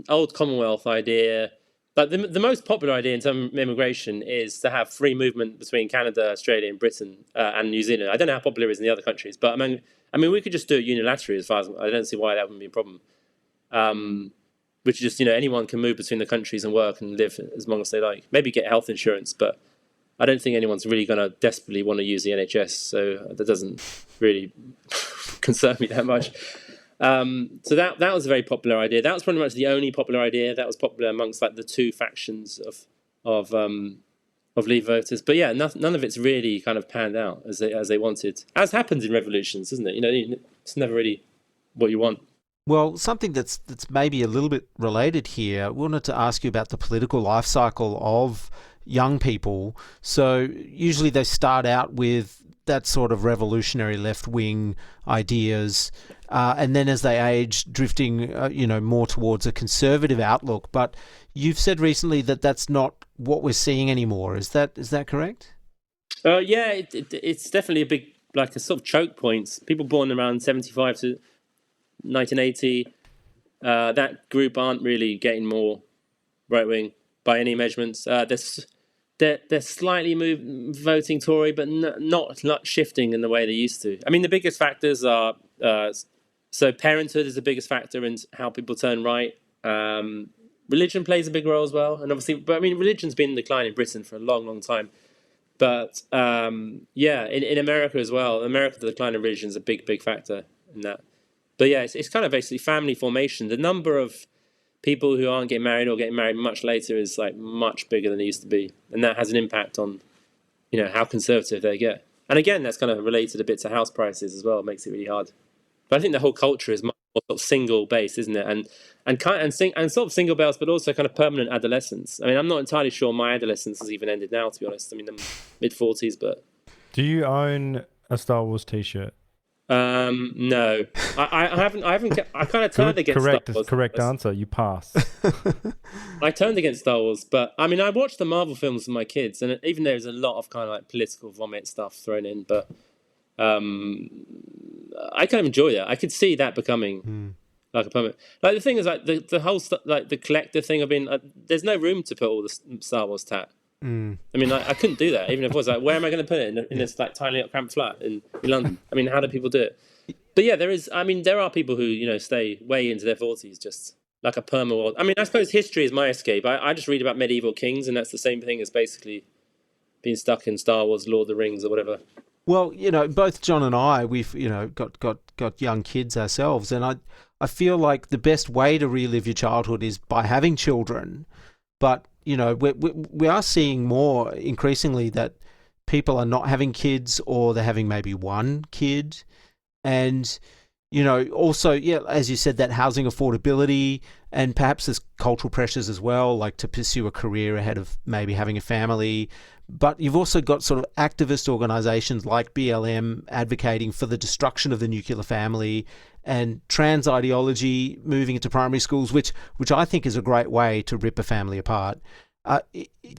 old Commonwealth idea. But the most popular idea in terms of immigration is to have free movement between Canada, Australia, and Britain and New Zealand. I don't know how popular it is in the other countries, but I mean, we could just do it unilaterally. As far as I don't see why that wouldn't be a problem. Which is just anyone can move between the countries and work and live as long as they like. Maybe get health insurance, but I don't think anyone's really going to desperately want to use the NHS. So that doesn't really concern me that much. So that was a very popular idea. That was pretty much the only popular idea that was popular amongst the two factions of Leave voters. But yeah, none of it's really kind of panned out as they wanted. As happens in revolutions, isn't it? It's never really what you want. Well, something that's maybe a little bit related here. We wanted to ask you about the political life cycle of young people. So usually they start out with that sort of revolutionary left-wing ideas, and then as they age, drifting, more towards a conservative outlook. But you've said recently that that's not what we're seeing anymore. Is that correct? Yeah, it's definitely a big, a sort of choke point. People born around 75 to 1980, that group aren't really getting more right-wing by any measurements. They're slightly voting Tory, but not shifting in the way they used to. I mean, the biggest factors are so parenthood is the biggest factor in how people turn right. Religion plays a big role as well, and obviously, but I mean, religion's been in decline in Britain for a long, long time. But in America as well, the decline of religion is a big factor in that. But yeah, it's kind of basically family formation. The number of people who aren't getting married or getting married much later is much bigger than it used to be, and that has an impact on how conservative they get. And again, that's kind of related a bit to house prices as well. It makes it really hard. But I think the whole culture is much more sort of single based, isn't it? And sort of single based, but also kind of permanent adolescence. I mean, I'm not entirely sure my adolescence has even ended now, to be honest. I mean, I'm mid-40s, but do you own a Star Wars T-shirt? No, I haven't. I kind of turned against Star Wars. Correct answer. You pass. I turned against Star Wars, but I mean, I watched the Marvel films with my kids, and even there's a lot of kind of political vomit stuff thrown in. But I kind of enjoy that. I could see that becoming a permanent. The thing is, the whole the collector thing. I mean, there's no room to put all the Star Wars tat. I mean, I couldn't do that, even if it was where am I going to put it in this tiny little cramped flat in London? I mean, how do people do it? But yeah, there are people who stay way into their 40s, just like a perma world. I mean, I suppose history is my escape. I just read about medieval kings, and that's the same thing as basically being stuck in Star Wars, Lord of the Rings, or whatever. Well, both John and I, we've got young kids ourselves, and I feel like the best way to relive your childhood is by having children, but we are seeing more increasingly that people are not having kids, or they're having maybe one kid. And, Also, yeah, as you said, that housing affordability, and perhaps there's cultural pressures as well, like to pursue a career ahead of maybe having a family. But you've also got sort of activist organisations like BLM advocating for the destruction of the nuclear family, and trans ideology moving into primary schools, which I think is a great way to rip a family apart.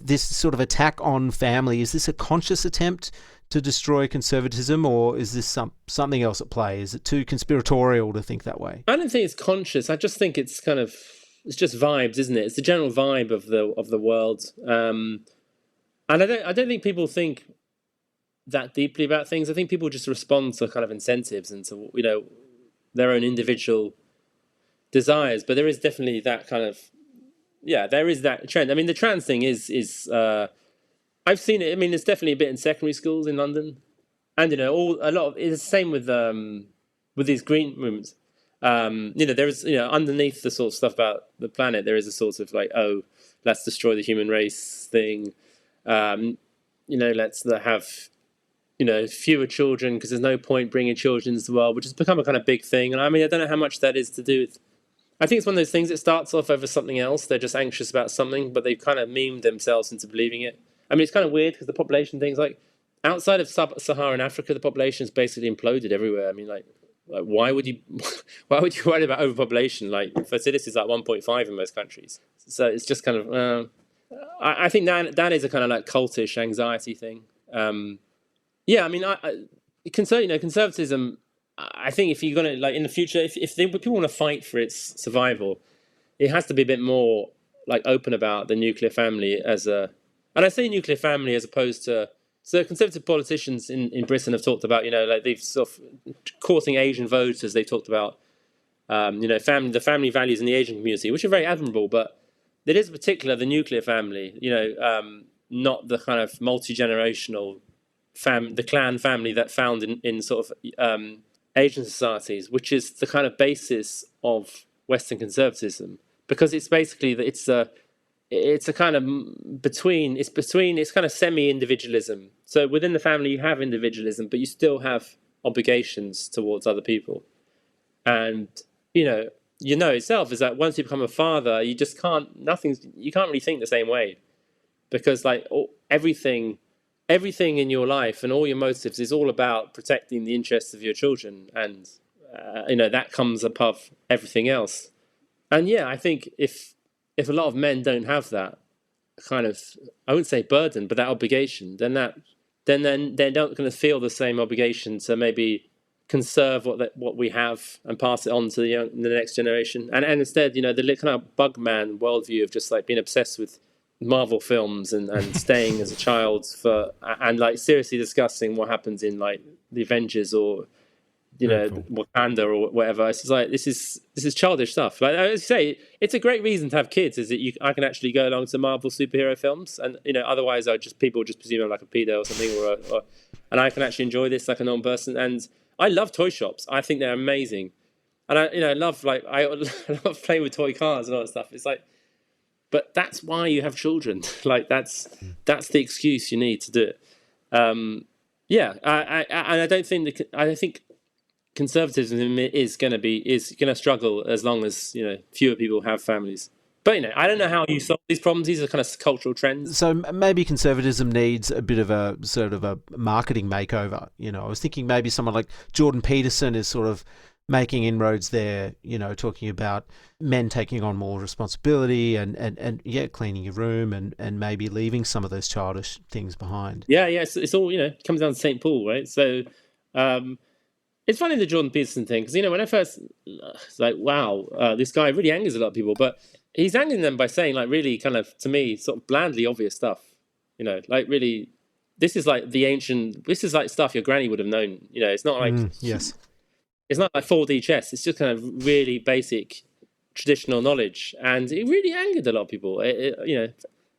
This sort of attack on family, is this a conscious attempt to destroy conservatism, or is this something else at play? Is it too conspiratorial to think that way? I don't think it's conscious. I just think it's just vibes, isn't it? It's the general vibe of the world. And I don't think people think that deeply about things. I think people just respond to kind of incentives and to, their own individual desires. But there is definitely that kind of, there is that trend. I mean, the trans thing is I've seen it. I mean, there's definitely a bit in secondary schools in London, and a lot of it's the same with these green movements. There is underneath the sort of stuff about the planet, there is a sort of like, oh, let's destroy the human race thing. Let's have fewer children because there's no point bringing children into the world, which has become a kind of big thing. And I mean, I don't know how much that is to do with. I think it's one of those things that starts off over something else. They're just anxious about something, but they've kind of memed themselves into believing it. I mean, it's kind of weird because the population things, like outside of sub-Saharan Africa, the population is basically imploded everywhere. I mean, like why would you worry about overpopulation? Like fertility is like 1.5 in most countries. So it's just kind of, I think that is a kind of like cultish anxiety thing. I mean, conservatism, I think if you're going to, like in the future, if people want to fight for its survival, it has to be a bit more like open about the nuclear family and I say nuclear family as opposed to, so conservative politicians in Britain have talked about, like they've sort of courting Asian voters. They talked about, the family values in the Asian community, which are very admirable, but there is in particular the nuclear family, not the kind of multi-generational the clan family that found in sort of Asian societies, which is the kind of basis of Western conservatism, because it's basically that it's a kind of it's kind of semi-individualism. So within the family you have individualism, but you still have obligations towards other people. And itself is that once you become a father, you just can't really think the same way, because like everything in your life and all your motives is all about protecting the interests of your children, and that comes above everything else. And I think if a lot of men don't have that kind of, I wouldn't say burden, but that obligation, then they're not going to feel the same obligation to maybe conserve what we have and pass it on to the next generation. And instead, the kind of bug man worldview of just like being obsessed with Marvel films and staying as a child and like seriously discussing what happens in like the Avengers or Wakanda or whatever. It's just like this is childish stuff. Like I say, it's a great reason to have kids, is that I can actually go along to Marvel superhero films, and otherwise people just presume I'm like a pedo or something, and I can actually enjoy this like a normal person. And I love toy shops. I think they're amazing, and I love I love playing with toy cars and all that stuff. It's like, but that's why you have children. Like that's the excuse you need to do it. I don't think I think conservatism is going to struggle as long as fewer people have families. But I don't know how you solve these problems. These are kind of cultural trends. So maybe conservatism needs a bit of a sort of a marketing makeover. I was thinking maybe someone like Jordan Peterson is sort of making inroads there, talking about men taking on more responsibility and cleaning your room and maybe leaving some of those childish things behind. It's all comes down to St. Paul, right? So it's funny, the Jordan Peterson thing, because when I first, it's like, wow, this guy really angers a lot of people, but he's angering them by saying like really kind of, to me, sort of blandly obvious stuff. Like really, this is like stuff your granny would have known. It's not like yes. It's not like 4D chess. It's just kind of really basic traditional knowledge. And it really angered a lot of people.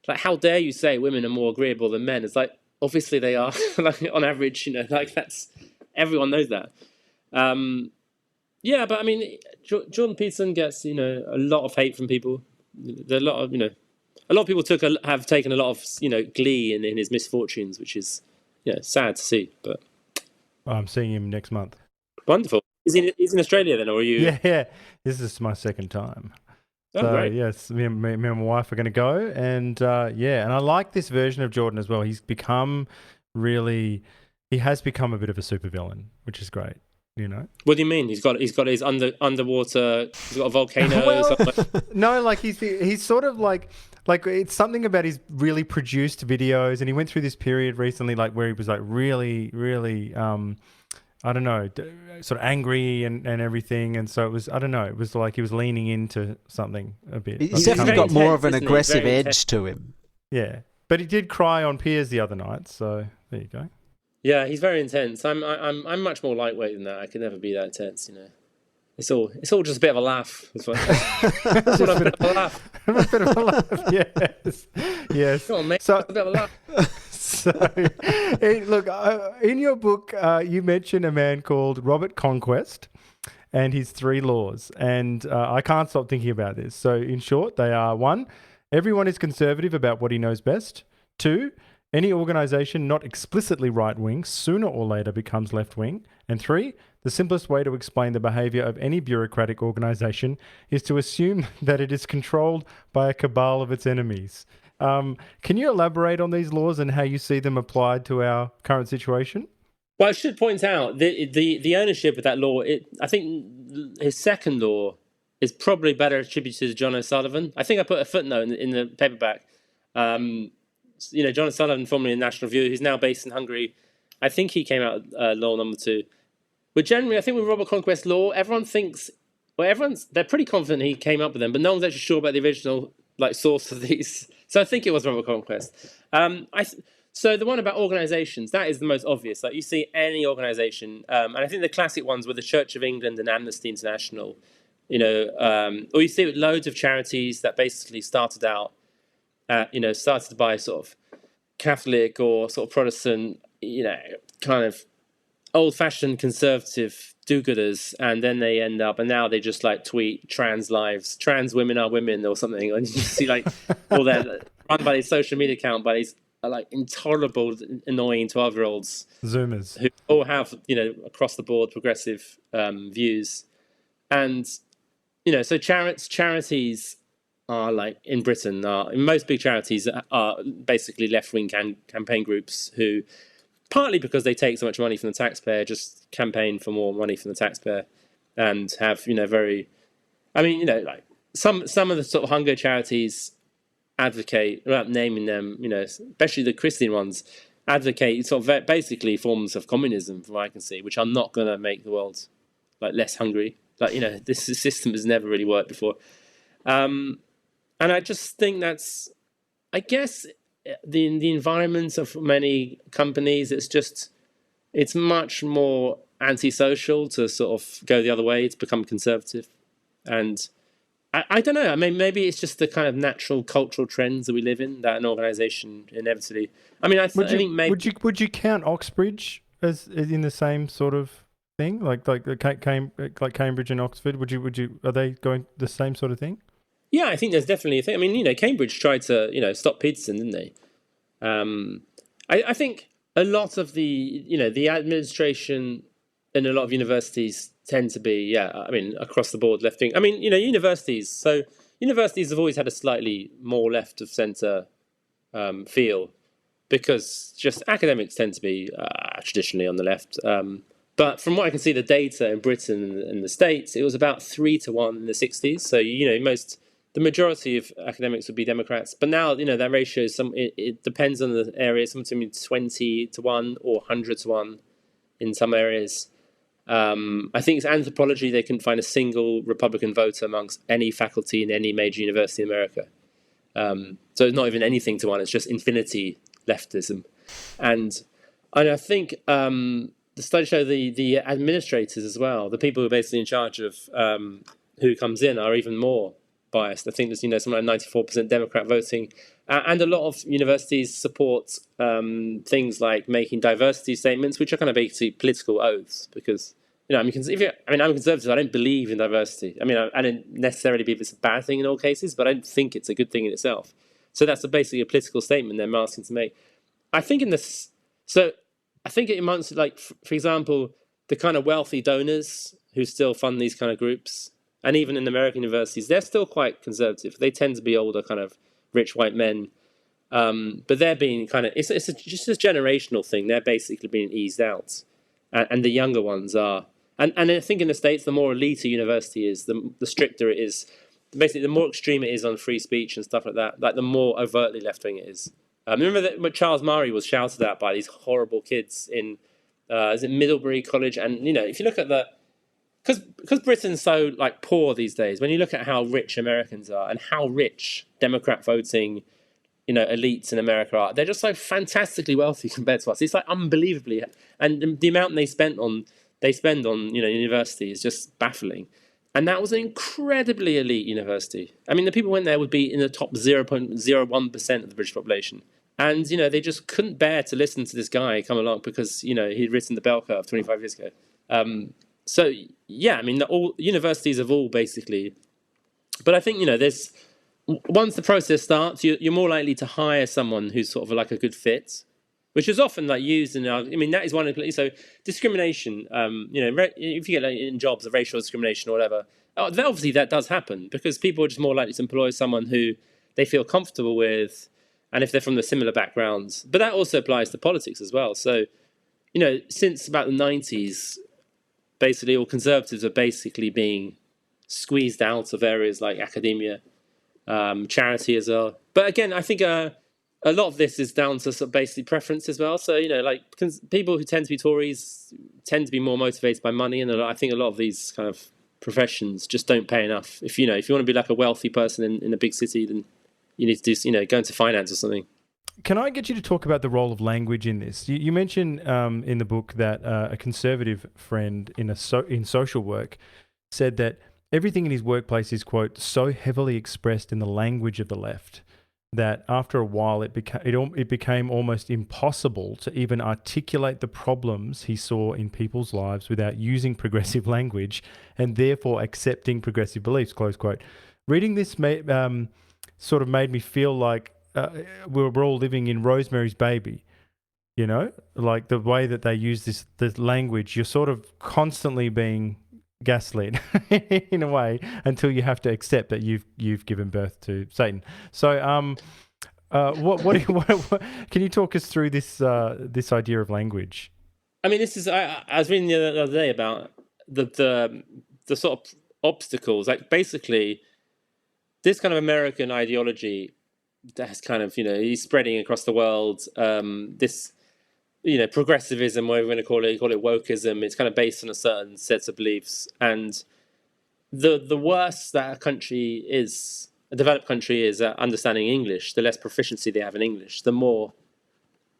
Like, how dare you say women are more agreeable than men? It's like, obviously they are, like on average, like that's, everyone knows that. But I mean, Jordan Peterson gets, a lot of hate from people. There are a lot of people have taken a lot of, glee in his misfortunes, which is, sad to see, but. I'm seeing him next month. Wonderful. He's in Australia then, or are you? Yeah. This is my second time. Oh, So great. yes, me and my wife are going to go, and and I like this version of Jordan as well. He has become a bit of a supervillain, which is great. You know. What do you mean? He's got his underwater. He's got a volcano. Well, somewhere. no, like he's sort of like it's something about his really produced videos, and he went through this period recently, like where he was like really, really, I don't know, sort of angry and everything, and so it was, I don't know, it was like he was leaning into something a bit. He's definitely got more of an aggressive edge to him. Yeah, but he did cry on Piers the other night, so there you go. Yeah, he's very intense. I'm much more lightweight than that. I could never be that intense, you know. It's all just a bit of a laugh. It's a bit of a laugh. A bit of a laugh. Yes. Come on, mate. So, a bit of a laugh. So, look, in your book, you mention a man called Robert Conquest and his 3 laws, and I can't stop thinking about this. So, in short, they are: 1, everyone is conservative about what he knows best; 2, any organisation not explicitly right-wing sooner or later becomes left-wing; and 3, the simplest way to explain the behaviour of any bureaucratic organisation is to assume that it is controlled by a cabal of its enemies. Can you elaborate on these laws and how you see them applied to our current situation? Well, I should point out the ownership of that law. I think his second law is probably better attributed to John O'Sullivan. I think I put a footnote in the paperback. John O'Sullivan, formerly in National Review, who's now based in Hungary. I think he came out law number 2. But generally, I think with Robert Conquest law, everyone thinks, they're pretty confident he came up with them, but no one's actually sure about the original source of these. So I think it was Robert Conquest. So the one about organisations, that is the most obvious. Like you see any organisation, and I think the classic ones were the Church of England and Amnesty International, or you see with loads of charities that basically started out, started by sort of Catholic or sort of Protestant, kind of old-fashioned conservative do-gooders, and then they end up, and now they just tweet trans lives, trans women are women or something, and you see all that run by this social media account by these intolerable, annoying 12-year-olds, Zoomers, who all have across the board progressive views, and so charities are in Britain most big charities are basically left-wing campaign groups who, partly because they take so much money from the taxpayer, just campaign for more money from the taxpayer, and have some of the sort of hunger charities advocate, without naming them, especially the Christian ones, advocate sort of basically forms of communism, from what I can see, which are not going to make the world less hungry. This system has never really worked before, and I just think that's, I guess, the environment of many companies, it's much more antisocial to sort of go the other way, to become conservative. And I don't know, maybe it's just the kind of natural cultural trends that we live in, that an organisation inevitably, I think maybe... Would you count Oxbridge as in the same sort of thing, like Cambridge and Oxford? Are they going the same sort of thing? Yeah, I think there's definitely a thing. Cambridge tried to, stop Peterson, didn't they? I think a lot of the administration in a lot of universities tend to be, across the board left-wing. Universities have always had a slightly more left of centre feel, because just academics tend to be traditionally on the left. But from what I can see, the data in Britain and the States, it was about 3-1 in the 60s. So, the majority of academics would be Democrats, but now that ratio is it depends on the area. Something between 20-1 or 100-1 in some areas. I think it's anthropology. They couldn't find a single Republican voter amongst any faculty in any major university in America. So it's not even anything to one. It's just infinity leftism, and I think the studies show the administrators as well, the people who are basically in charge of who comes in, are even more biased. I think there's something like 94% Democrat voting, and a lot of universities support things like making diversity statements, which are kind of basically political oaths. Because I'm conservative. I don't believe in diversity. I don't necessarily believe it's a bad thing in all cases, but I don't think it's a good thing in itself. So that's basically a political statement they're asking to make. I think it amounts to, for example, the kind of wealthy donors who still fund these kind of groups, and even in American universities, they're still quite conservative. They tend to be older, kind of rich white men. But they're being kind of, just a generational thing. They're basically being eased out. And the younger ones are. And I think in the States, the more elite a university is, the stricter it is. Basically, the more extreme it is on free speech and stuff like that, like the more overtly left-wing it is. Remember that when Charles Murray was shouted at by these horrible kids in, is it Middlebury College? And, if you look at because Britain's so like poor these days, when you look at how rich Americans are and how rich Democrat voting, elites in America are, they're just so fantastically wealthy compared to us. It's like unbelievably, and the amount they spend on university is just baffling. And that was an incredibly elite university. I mean, the people who went there would be in the top 0.01% of the British population. And, they just couldn't bear to listen to this guy come along because, he'd written the bell curve 25 years ago. So, yeah, I mean, all universities have all basically... But I think, there's... Once the process starts, you're more likely to hire someone who's sort of like a good fit, which is often like used in... I mean, that is one of... So discrimination, if you get in jobs, racial discrimination or whatever, obviously that does happen because people are just more likely to employ someone who they feel comfortable with and if they're from the similar backgrounds. But that also applies to politics as well. So, since about the 90s, basically all conservatives are basically being squeezed out of areas like academia, charity as well. But again, I think a lot of this is down to sort of basically preference as well. So, people who tend to be Tories tend to be more motivated by money. And I think a lot of these kind of professions just don't pay enough. If you want to be like a wealthy person in a big city, then you need to do, go into finance or something. Can I get you to talk about the role of language in this? You mentioned in the book that a conservative friend in social work said that everything in his workplace is, quote, so heavily expressed in the language of the left that after a while it became almost impossible to even articulate the problems he saw in people's lives without using progressive language and therefore accepting progressive beliefs, close quote. Reading this sort of made me feel like we're all living in Rosemary's Baby, like the way that they use this language. You're sort of constantly being gaslit in a way until you have to accept that you've given birth to Satan. So, what can you talk us through this idea of language? I mean, this is I was reading the other day about the sort of obstacles, like basically this kind of American ideology that's kind of, he's spreading across the world. This, progressivism, whatever we're going to call it wokeism. It's kind of based on a certain set of beliefs. And the worse that a developed country is at understanding English, the less proficiency they have in English, the more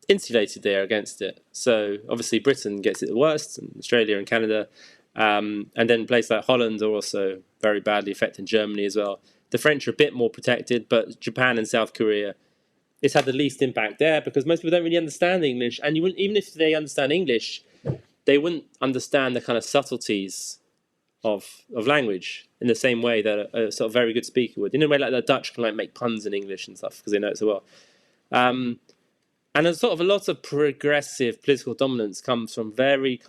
insulated they are against it. So obviously Britain gets it the worst, and Australia and Canada. And then places like Holland are also very badly affected, Germany as well. The French are a bit more protected, but Japan and South Korea, it's had the least impact there because most people don't really understand English. And you wouldn't, even if they understand English, they wouldn't understand the kind of subtleties of language in the same way that a sort of very good speaker would. In a way like the Dutch can make puns in English and stuff because they know it so well. And there's sort of a lot of progressive political dominance comes from very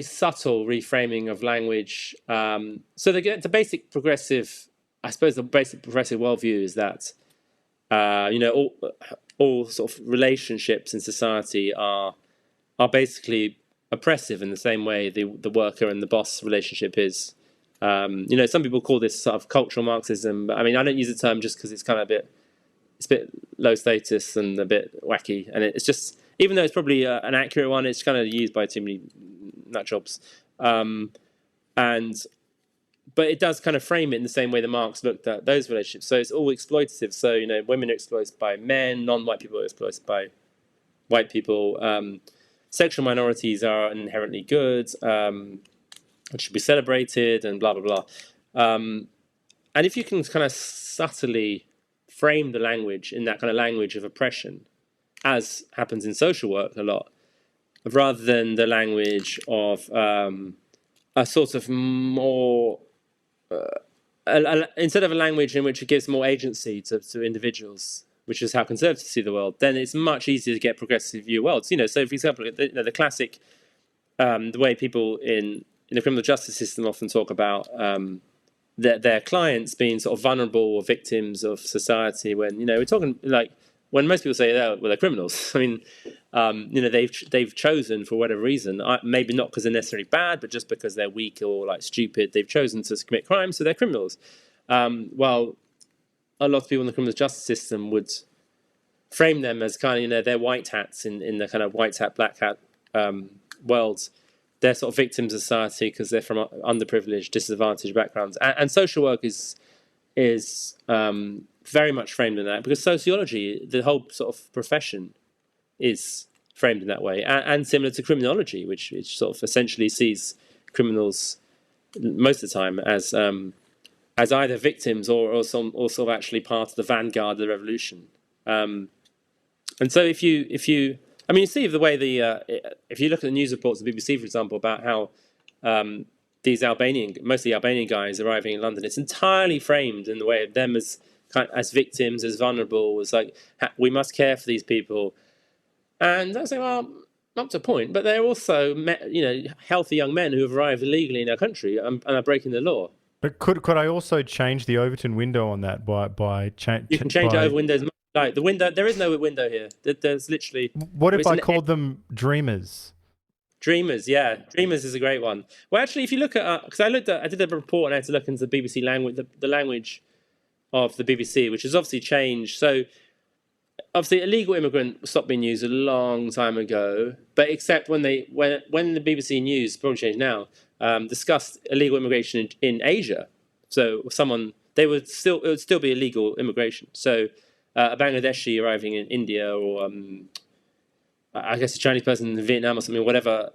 subtle reframing of language. So the basic progressive... I suppose the basic progressive worldview is that, all sort of relationships in society are basically oppressive in the same way the worker and the boss relationship is. Some people call this sort of cultural Marxism, but I mean, I don't use the term just because it's kind of a bit low status and a bit wacky, and it's just, even though it's probably an accurate one, it's kind of used by too many nut jobs, But it does kind of frame it in the same way that Marx looked at those relationships. So it's all exploitative. So, women are exploited by men, non-white people are exploited by white people. Sexual minorities are inherently good, which should be celebrated and blah, blah, blah. And if you can kind of subtly frame the language in that kind of language of oppression, as happens in social work a lot, rather than the language of a sort of more... instead of a language in which it gives more agency to individuals, which is how conservatives see the world, then it's much easier to get progressive view worlds. So for example, the classic the way people in the criminal justice system often talk about their clients being sort of vulnerable or victims of society, when we're talking like when most people say they're criminals. I mean, they've chosen for whatever reason, maybe not because they're necessarily bad, but just because they're weak or like stupid, they've chosen to commit crimes, so they're criminals. While a lot of people in the criminal justice system would frame them as kind of they're white hats in the kind of white hat black hat world. They're sort of victims of society because they're from underprivileged, disadvantaged backgrounds, and social work is very much framed in that, because sociology, the whole sort of profession, is framed in that way, and similar to criminology, which sort of essentially sees criminals most of the time as either victims or sort of actually part of the vanguard of the revolution. And so if you see the way if you look at the news reports of the BBC, for example, about how these mostly Albanian guys arriving in London, it's entirely framed in the way of them as victims, as vulnerable, as like we must care for these people. And I say, well, up to a point, but they're also healthy young men who have arrived illegally in our country and are breaking the law. But could I also change the Overton window on that by change? You can change over windows. Like the window, there is no window here. There's literally. What if I called them dreamers? Dreamers, yeah, dreamers is a great one. Well, actually, if you look at because I did a report and I had to look into the BBC language, the language of the BBC, which has obviously changed. So, obviously, illegal immigrant stopped being used a long time ago, but except when the BBC News, probably changed now, discussed illegal immigration in Asia. So it would still be illegal immigration. So a Bangladeshi arriving in India, or I guess a Chinese person in Vietnam or something, whatever,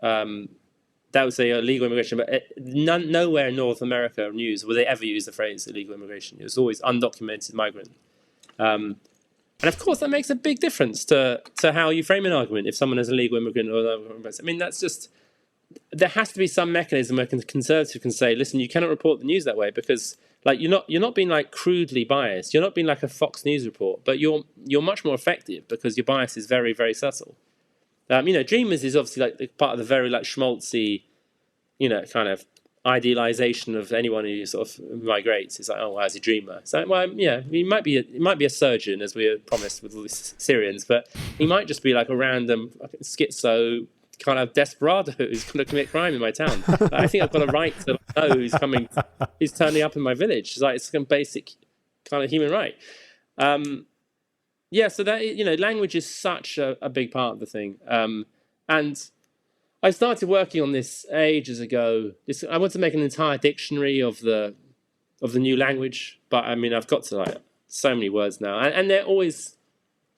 that would say illegal immigration. But nowhere in North America news will they ever use the phrase illegal immigration. It was always undocumented migrant. And of course, that makes a big difference to how you frame an argument if someone is an illegal immigrant or I mean, that's just. There has to be some mechanism where a conservative can say, listen, you cannot report the news that way, because like you're not being like crudely biased. You're not being like a Fox News report, but you're much more effective because your bias is very, very subtle. Dreamers is obviously like part of the very like schmaltzy, kind of idealization of anyone who sort of migrates. It's like, oh, well, he's a dreamer. It's like, well, yeah, he might be a surgeon, as we were promised with all these Syrians, but he might just be like a random schizo kind of desperado who's going to commit crime in my town. I think I've got a right to know who's turning up in my village. It's like it's some basic kind of human right. So that language is such a big part of the thing. And I started working on this ages ago. I want to make an entire dictionary of the new language, but I mean I've got to like so many words now, and they're always,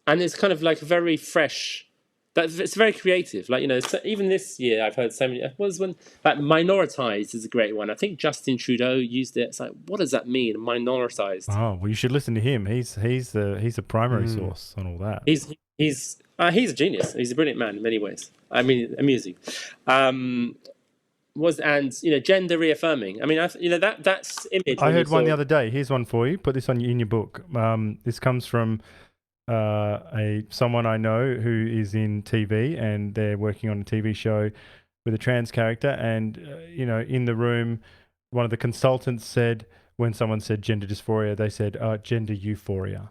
and it's kind of like a very fresh. It's very creative. Like even this year I've heard so many. Minoritized is a great one. I think Justin Trudeau used it. It's like, what does that mean? Minoritized. Oh well, you should listen to him. He's a primary source on all that. He's a genius. He's a brilliant man in many ways. I mean, amusing. Gender reaffirming. I mean, that's image. I heard one the other day. Here's one for you. Put this in your book. This comes from. Someone I know who is in TV, and they're working on a TV show with a trans character, and in the room, one of the consultants said, when someone said gender dysphoria, they said gender euphoria.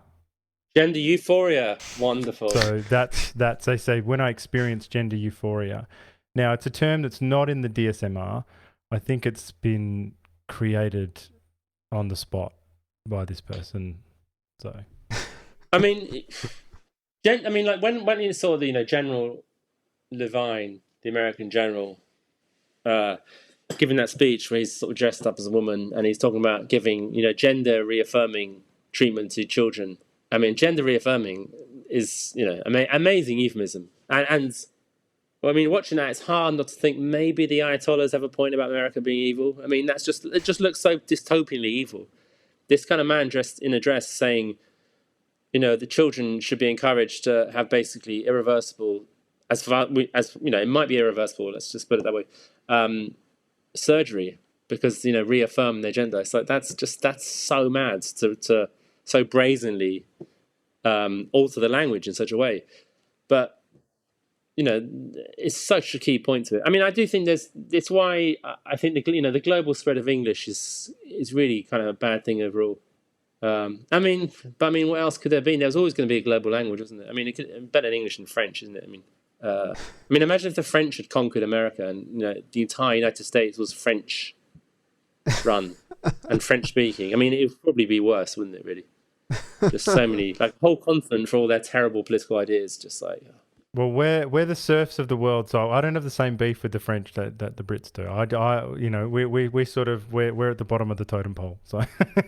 Gender euphoria, wonderful. So that's they say, when I experience gender euphoria. Now it's a term that's not in the DSMR. I think it's been created on the spot by this person. So. I mean, like when you saw the General Levine, the American general, giving that speech where he's sort of dressed up as a woman and he's talking about giving gender reaffirming treatment to children. I mean, gender reaffirming is amazing euphemism, and well, I mean, watching that, it's hard not to think maybe the Ayatollahs have a point about America being evil. I mean, it just looks so dystopianly evil. This kind of man dressed in a dress saying. The children should be encouraged to have basically irreversible, as it might be irreversible. Let's just put it that way. Surgery, because reaffirm their gender. It's like that's so mad to so brazenly alter the language in such a way. But it's such a key point to it. I mean, I do think it's why I think the global spread of English is really kind of a bad thing overall. I mean, what else could there be? There was always going to be a global language, wasn't it? I mean, better than English and French, isn't it? I mean, imagine if the French had conquered America and the entire United States was French run and French speaking. I mean, it would probably be worse, wouldn't it? Really, just so many whole continent for all their terrible political ideas, just like. Well, we're the serfs of the world, so I don't have the same beef with the French that the Brits do. We sort of we're at the bottom of the totem pole. So.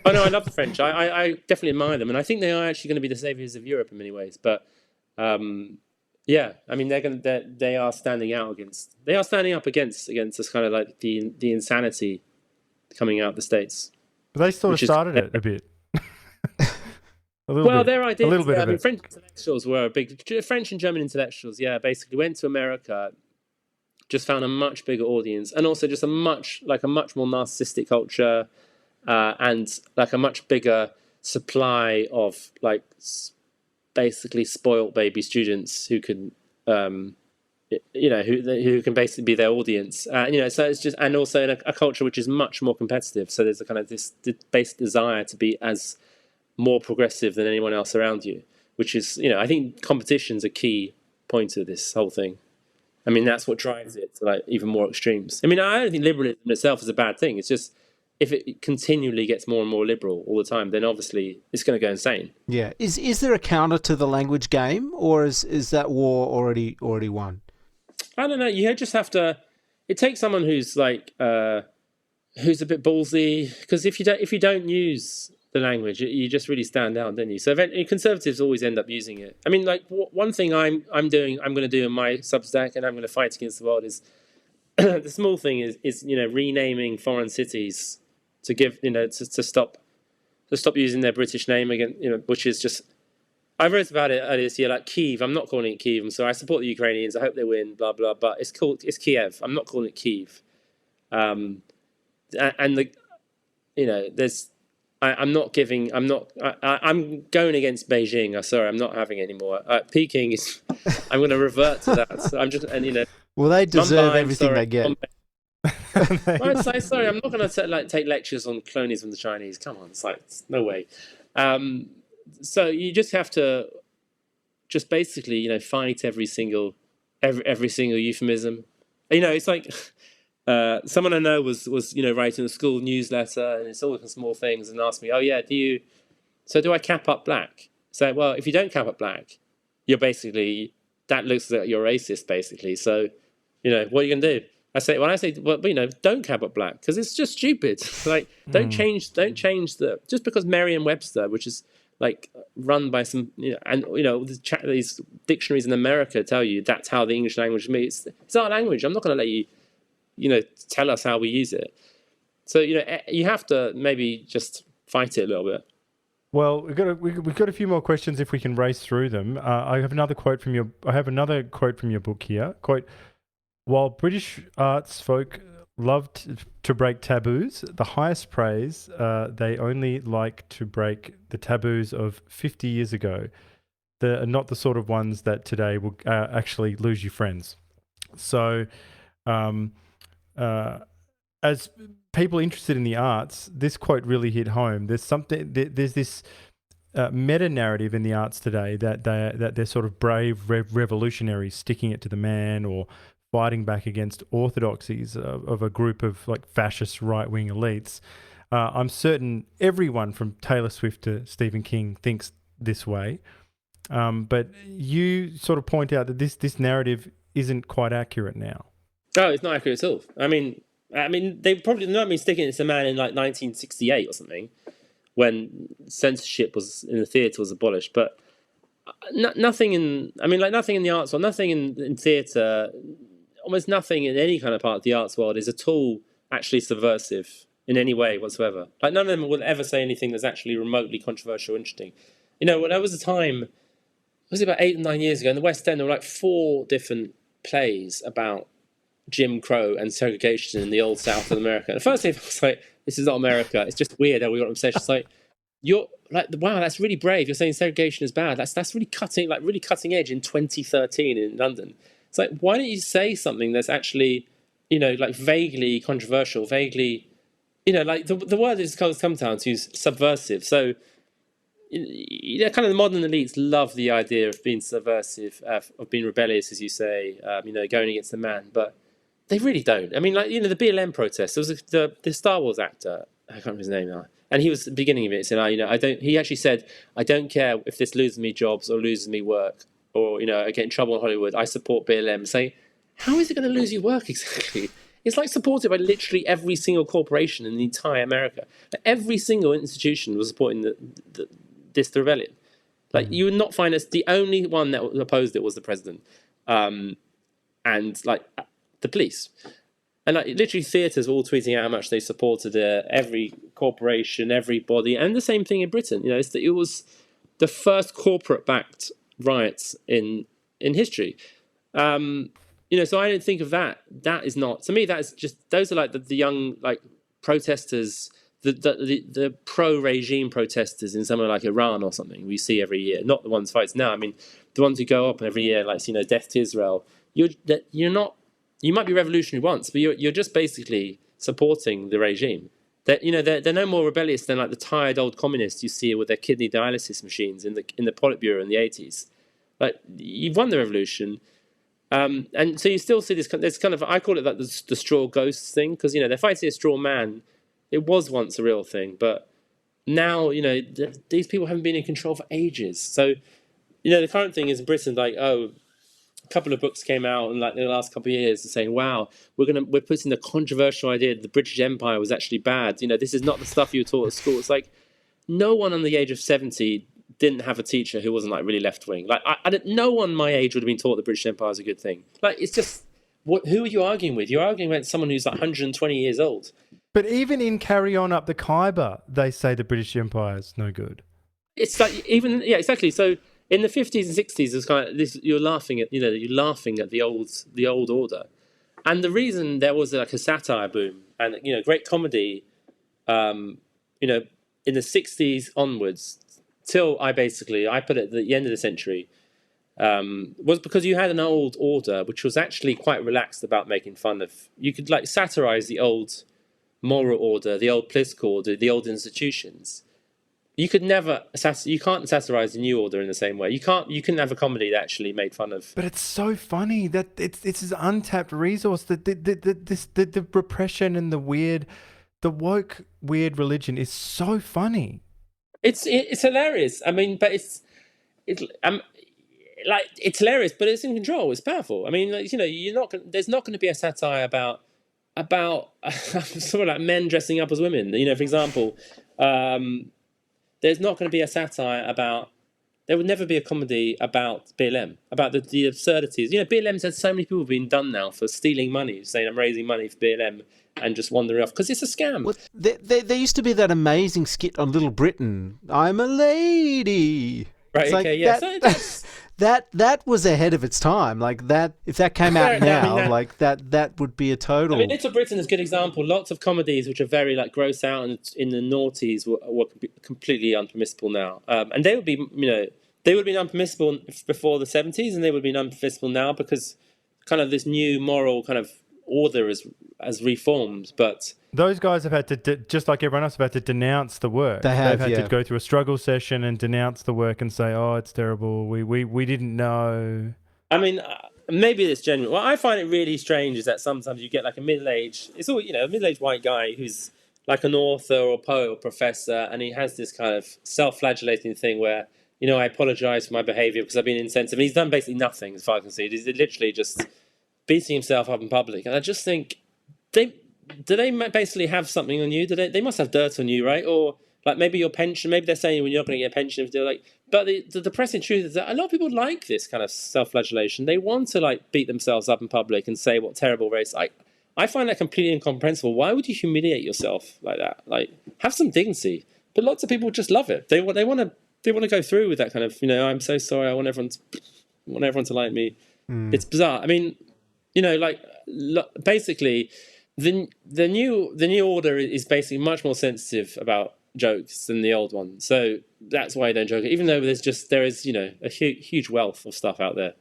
Oh no, I love the French. I definitely admire them, and I think they are actually going to be the saviors of Europe in many ways. But yeah, I mean they are standing up against this kind of like the insanity coming out of the States. But they sort of started it a bit. Their ideas. A little bit. I mean, French intellectuals were French and German intellectuals. Yeah, basically went to America, just found a much bigger audience, and also just a much more narcissistic culture, and like a much bigger supply of basically spoiled baby students who can, who can basically be their audience. So it's just, and also in a culture which is much more competitive. So there's a kind of this basic desire to be as more progressive than anyone else around you, which is, I think competition's a key point of this whole thing. I mean, that's what drives it to even more extremes. I mean, I don't think liberalism itself is a bad thing. It's just if it continually gets more and more liberal all the time, then obviously it's going to go insane. Yeah. Is there a counter to the language game, or is that war already won? I don't know. You just have to. It takes someone who's who's a bit ballsy, because if you don't use the language, you just really stand out, don't you? So conservatives always end up using it. I mean, one thing I'm going to do in my Substack, and I'm going to fight against the world, is the small thing is renaming foreign cities to give to stop using their British name again, which is just. I wrote about it earlier this year, like Kyiv. I'm not calling it Kyiv. I'm sorry. I support the Ukrainians. I hope they win. Blah blah. But it's Kiev. I'm not calling it Kyiv. I'm going against Beijing. Sorry, I'm not having it anymore. Peking is. I'm going to revert to that. So I'm just Well, they deserve everything they get. Sorry, I'm not going to take lectures on colonialism from the Chinese. Come on, it's no way. So you just have to just basically fight every single euphemism. It's like. Someone I know was writing a school newsletter, and it's all the small things, and asked me, "Oh yeah, do I cap up black?" So, well, if you don't cap up black, you're basically, that looks like you're racist, basically. So, what are you gonna do? Don't cap up black, because it's just stupid. Don't change just because Merriam-Webster, which is run by some, these dictionaries in America tell you that's how the English language is. It's our language. I'm not going to let you. Tell us how we use it. So, you have to maybe just fight it a little bit. Well, we've got a few more questions if we can race through them. I have another quote from your book here. Quote: "While British arts folk love to break taboos, the highest praise they only like to break the taboos of 50 years ago. They're not the sort of ones that today will actually lose you friends." So. As people interested in the arts, this quote really hit home. There's this meta narrative in the arts today that they're sort of brave revolutionaries sticking it to the man, or fighting back against orthodoxies of a group of fascist right-wing elites. I'm certain everyone from Taylor Swift to Stephen King thinks this way, but you sort of point out that this narrative isn't quite accurate now. Oh, it's not accurate at all. I mean, they probably not sticking it to man in 1968 or something, when censorship was in the theatre was abolished. But nothing in the arts world, nothing in theatre, almost nothing in any kind of part of the arts world is at all actually subversive in any way whatsoever. None of them will ever say anything that's actually remotely controversial or interesting. When there was a time, was it about 8 or 9 years ago, in the West End, there were 4 different plays about Jim Crow and segregation in the old South of America. And firstly, I was like, this is not America. It's just weird how we got an obsession. It's you're wow, that's really brave. You're saying segregation is bad. That's really cutting edge in 2013 in London. It's like, why don't you say something that's actually, like vaguely controversial, vaguely, like the word is comes down to is subversive. So, kind of the modern elites love the idea of being subversive, of being rebellious, as you say, going against the man, but they really don't. I mean, like, the BLM protest, there was the Star Wars actor, I can't remember his name now, and he was at the beginning of it saying, he actually said, I don't care if this loses me jobs or loses me work, or, I get in trouble in Hollywood, I support BLM. Say, how is it going to lose you work exactly? It's like supported by literally every single corporation in the entire America. Every single institution was supporting this rebellion. Like, you would not find us, the only one that opposed it was the president, and like the police, and like literally theatres were all tweeting out how much they supported every corporation, everybody, and the same thing in Britain. It was the first corporate-backed riots in history. So I don't think of that. That is not, to me, that is just, those are like the young like protesters, the pro-regime protesters in somewhere like Iran or something we see every year, not the ones fighting now. I mean, the ones who go up every year, like, death to Israel. You're not, you might be revolutionary once, but you're just basically supporting the regime. They're no more rebellious than like the tired old communists you see with their kidney dialysis machines in the Politburo in the 80s. Like, you've won the revolution. And so you still see this kind of, I call it like the straw ghosts thing, because, they're fighting a straw man. It was once a real thing, but now, these people haven't been in control for ages. So, the current thing is in Britain, like, a couple of books came out in like the last couple of years saying, wow, we're putting the controversial idea that the British Empire was actually bad. This is not the stuff you were taught at school. It's like, no one on the age of 70 didn't have a teacher who wasn't like really left wing. Like, no one my age would have been taught the British Empire is a good thing. Like, it's just, who are you arguing with? You're arguing with someone who's like 120 years old. But even in Carry On Up the Khyber, they say the British Empire is no good. It's like, yeah, exactly. So in the 50s and 60s, it's kind of this. You're laughing at the old order, and the reason there was like a satire boom and great comedy, in the 60s onwards till I put it at the end of the century, was because you had an old order which was actually quite relaxed about making fun of. You could like satirize the old moral order, the old political order, the old institutions. You can't satirize the new order in the same way. You couldn't have a comedy that actually made fun of. But it's so funny that it's this untapped resource, that the repression and the woke weird religion is so funny. It's hilarious. I mean, but it's hilarious, but it's in control. It's powerful. I mean, like, there's not going to be a satire about sort of like men dressing up as women. For example, there's not going to be a satire about. There would never be a comedy about BLM, about the absurdities. BLM's had so many people being done now for stealing money, saying I'm raising money for BLM and just wandering off because it's a scam. Well, there used to be that amazing skit on Little Britain. I'm a lady. Right. It's okay. Yeah. That was ahead of its time. Like that, if that came out now, like that would be a total. I mean, Little Britain is a good example. Lots of comedies which are very like gross out and in the noughties were completely unpermissible now, and they would be, they would have been unpermissible before the 70s, and they would have been unpermissible now because kind of this new moral kind of order has reformed. But those guys have had to, just like everyone else, have had to denounce the work. They've had to go through a struggle session and denounce the work and say, "Oh, it's terrible. We didn't know." I mean, maybe it's genuine. What I find it really strange is that sometimes you get like a middle-aged white guy who's like an author or poet or professor, and he has this kind of self-flagellating thing where, I apologize for my behavior because I've been insensitive. And he's done basically nothing, as far as I can see. He's literally just beating himself up in public. And I just think, do they basically have something on you? They must have dirt on you, right? Or like maybe your pension, maybe they're saying you're not going to get a pension if they're like, but the depressing truth is that a lot of people like this kind of self-flagellation. They want to like beat themselves up in public and say what terrible race. I find that completely incomprehensible. Why would you humiliate yourself like that? Like, have some dignity. But lots of people just love it. They want to go through with that kind of, I'm so sorry. I want everyone to like me. It's bizarre. I mean, basically, the new order is basically much more sensitive about jokes than the old one. So that's why I don't joke. Even though there is a huge wealth of stuff out there.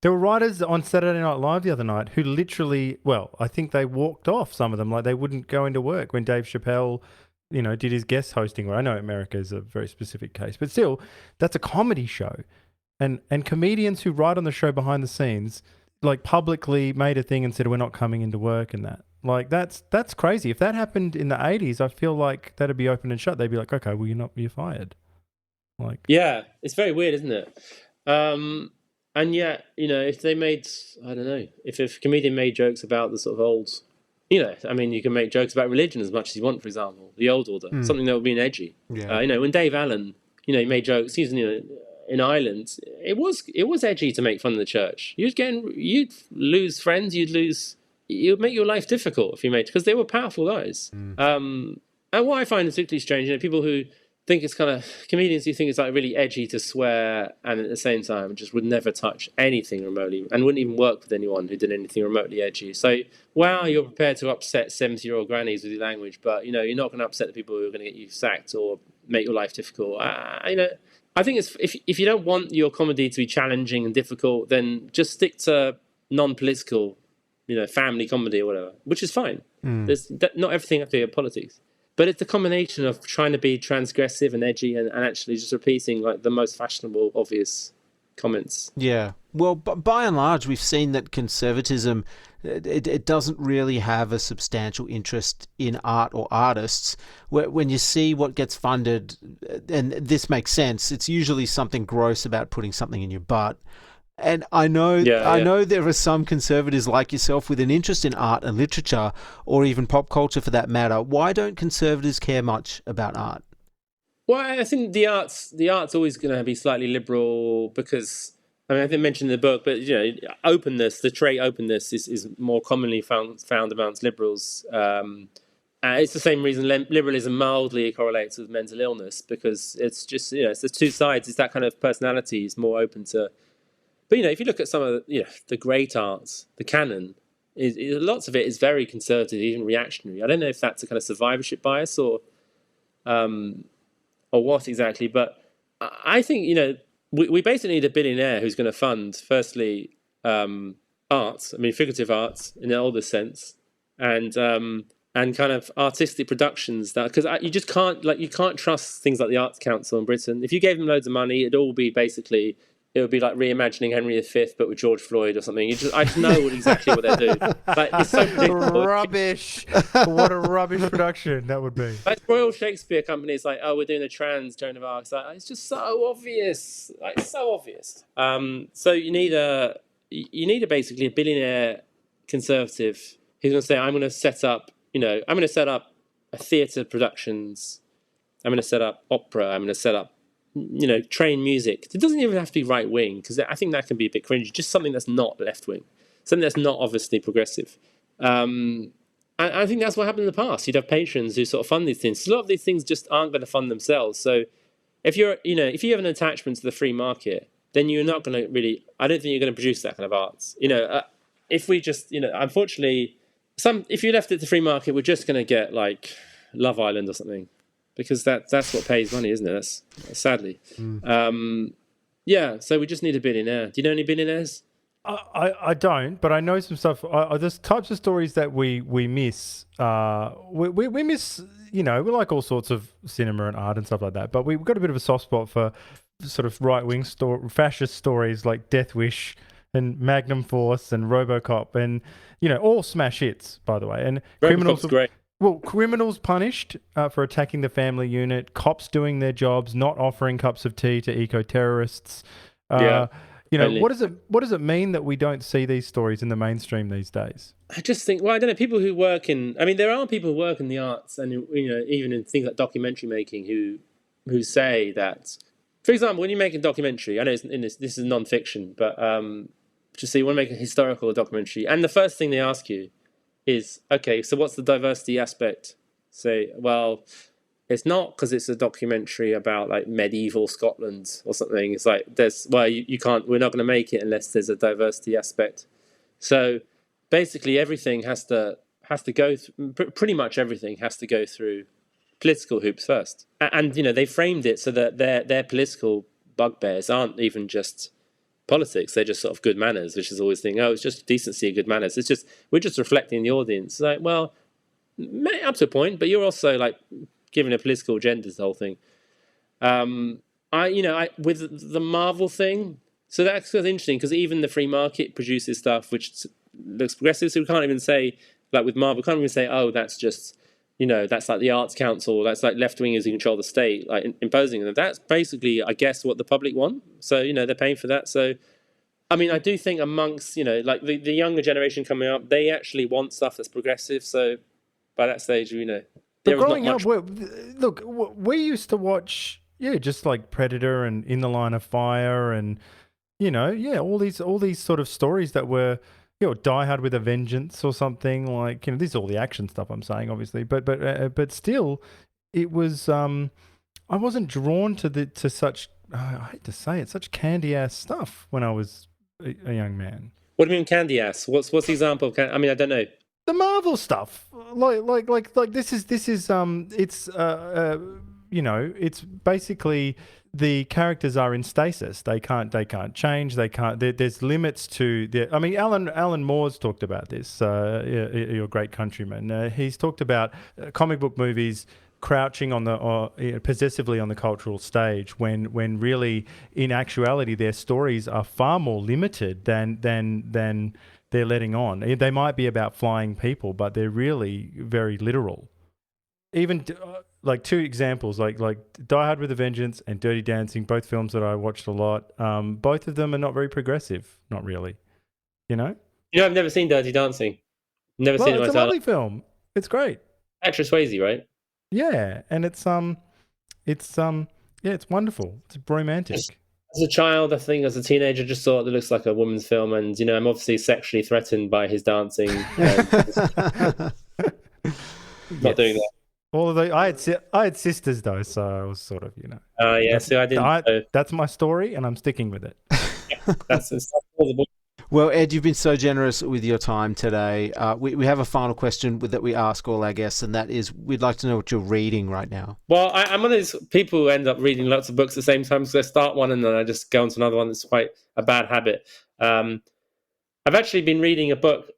There were writers on Saturday Night Live the other night who literally, well, I think they walked off, some of them, like they wouldn't go into work when Dave Chappelle, did his guest hosting. Well, I know America is a very specific case, but still, that's a comedy show. And comedians who write on the show behind the scenes, like publicly made a thing and said, we're not coming into work and that. Like, that's crazy. If that happened in the 80s, I feel like that'd be open and shut. They'd be like, okay, well, you're fired. Like, yeah, it's very weird, isn't it? And yet, if they made, I don't know, if a comedian made jokes about the sort of old, you can make jokes about religion as much as you want, for example, the old order, something that would be edgy. Yeah. When Dave Allen, he made jokes, he's, in Ireland, it was edgy to make fun of the church. You'd lose friends, you'd make your life difficult if you made, because they were powerful guys. And what I find particularly strange, people who think it's kind of comedians who think it's like really edgy to swear and at the same time just would never touch anything remotely and wouldn't even work with anyone who did anything remotely edgy. So, wow, you're prepared to upset 70-year-old grannies with your language, but you're not going to upset the people who are going to get you sacked or make your life difficult. I think it's if you don't want your comedy to be challenging and difficult, then just stick to non-political, family comedy or whatever, which is fine. There's not everything has to be about politics. But it's the combination of trying to be transgressive and edgy and actually just repeating like the most fashionable, obvious comments. Yeah. Well, by and large, we've seen that conservatism, it doesn't really have a substantial interest in art or artists. When you see what gets funded, and this makes sense, it's usually something gross about putting something in your butt. And I know there are some conservatives like yourself with an interest in art and literature, or even pop culture for that matter. Why don't conservatives care much about art? Well, I think the art's always going to be slightly liberal because, I think I mentioned in the book, but openness, the trait openness is more commonly found amongst liberals. It's the same reason liberalism mildly correlates with mental illness, because it's just it's the two sides. It's that kind of personality is more open to. But if you look at some of the great arts, the canon, lots of it is very conservative, even reactionary. I don't know if that's a kind of survivorship bias or what exactly, but I think we basically need a billionaire who's going to fund, firstly, arts. Figurative arts in the oldest sense, and kind of artistic productions because you just can't you can't trust things like the Arts Council in Britain. If you gave them loads of money, it'd all be basically. It would be like reimagining Henry V, but with George Floyd or something. I just know exactly what they're doing. Like, it's so predictable. Rubbish. What a rubbish production that would be. Like Royal Shakespeare Company is like, we're doing a trans Joan of Arc. It's just so obvious. Like, so obvious. So you need basically a billionaire conservative who's going to say, I'm going to set up a theatre productions. I'm going to set up opera. I'm going to set up train music. It doesn't even have to be right wing, because I think that can be a bit cringy. Just something that's not left wing, something that's not obviously progressive. And I think that's what happened in the past. You'd have patrons who sort of fund these things. A lot of these things just aren't going to fund themselves. So if you have an attachment to the free market, then you're not going to really. I don't think you're going to produce that kind of arts. If we just unfortunately, if you left it to free market, we're just going to get like Love Island or something. Because that's what pays money, isn't it? That's sadly. So we just need a billionaire. Do you know any billionaires? I don't, but I know some stuff. There's types of stories that we miss. We miss, we like all sorts of cinema and art and stuff like that, but we've got a bit of a soft spot for sort of right-wing fascist stories like Death Wish and Magnum Force and RoboCop and, all smash hits, by the way. And RoboCop's great. Well, criminals punished for attacking the family unit, cops doing their jobs, not offering cups of tea to eco-terrorists. Totally. What does it mean that we don't see these stories in the mainstream these days? I just think, I don't know, people who work in, there are people who work in the arts and, even in things like documentary making who say that, for example, when you make a documentary, I know this is non-fiction, but just say you want to make a historical documentary, and the first thing they ask you is, okay, so what's the diversity aspect? Say, well, it's not because it's a documentary about like medieval Scotland or something. It's like you can't. We're not going to make it unless there's a diversity aspect. So basically, everything has to go. Pretty much everything has to go through political hoops first. And they framed it so that their political bugbears aren't even just politics. They're just sort of good manners, which is always the thing. Oh, it's just decency and good manners. It's just we're just reflecting the audience. It's like, well, up to a point, but you're also like giving a political agenda to the whole thing. I with the Marvel thing, so that's sort of interesting because even the free market produces stuff which looks progressive. So we can't even say, like with Marvel, we can't even say, oh, that's just, that's like the Arts Council, that's like left wingers who control the state, like imposing them. That's basically, I guess, what the public want. So they're paying for that. So I mean, I do think amongst like the younger generation coming up, they actually want stuff that's progressive. So by that stage, But growing up, look, we used to watch, just like Predator and In the Line of Fire, and all these sort of stories that were, Die Hard with a Vengeance or something like. This is all the action stuff I'm saying, obviously, but still, it was. I wasn't drawn to such. I hate to say it, such candy ass stuff when I was a young man. What do you mean candy ass? What's the example of I don't know. The Marvel stuff, like this is it's basically the characters are in stasis. They can't change. They can't. There's limits to the. I mean, Alan Moore's talked about this. Your great countryman. He's talked about comic book movies crouching on possessively on the cultural stage when really in actuality their stories are far more limited than they're letting on. They might be about flying people, but they're really very literal. Even like two examples, like Die Hard with a Vengeance and Dirty Dancing, both films that I watched a lot. Both of them are not very progressive, not really. I've never seen Dirty Dancing. Never seen it myself. It's a lovely film. It's great. Patrick Swayze, right? Yeah, and it's wonderful. It's romantic. As a child, I think as a teenager, just thought it looks like a woman's film, and I'm obviously sexually threatened by his dancing. Not doing that. Although I had sisters though, so I was sort of So I didn't. That's my story, and I'm sticking with it. That's all the book. Well, Ed, you've been so generous with your time today. We have a final question that we ask all our guests, and that is, we'd like to know what you're reading right now. Well, I'm one of those people who end up reading lots of books at the same time, because I start one and then I just go on to another one. It's quite a bad habit. I've actually been reading a book,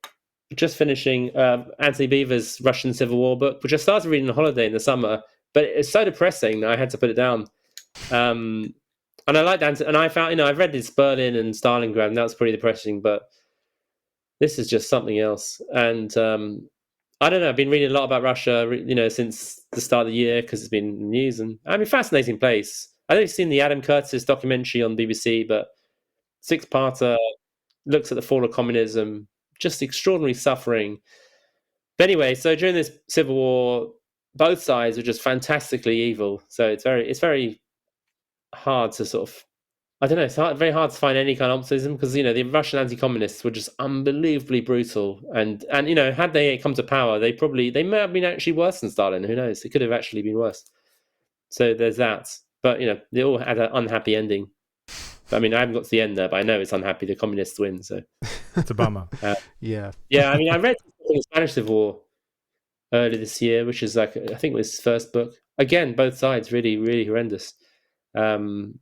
just finishing Anthony Beevor's Russian Civil War book, which I started reading on holiday in the summer, but it's so depressing that I had to put it down. And I liked Anthony, and I found, I've read this Berlin and Stalingrad, and that was pretty depressing, but this is just something else. And I don't know, I've been reading a lot about Russia, since the start of the year, because it's been in the news, and fascinating place. I don't know if you've seen the Adam Curtis documentary on BBC, but 6-parter, looks at the fall of communism, just extraordinary suffering. But anyway, so during this civil war, both sides were just fantastically evil. So it's very hard to sort of, I don't know, it's very hard to find any kind of optimism, because the Russian anti-communists were just unbelievably brutal, and had they come to power, they may have been actually worse than Stalin. Who knows? It could have actually been worse. So there's that. But they all had an unhappy ending. I mean, I haven't got to the end there, but I know it's unhappy. The communists win. So it's a bummer. Yeah. I mean, I read the Spanish Civil War earlier this year, which is I think it was his first book. Again, both sides really, really horrendous. And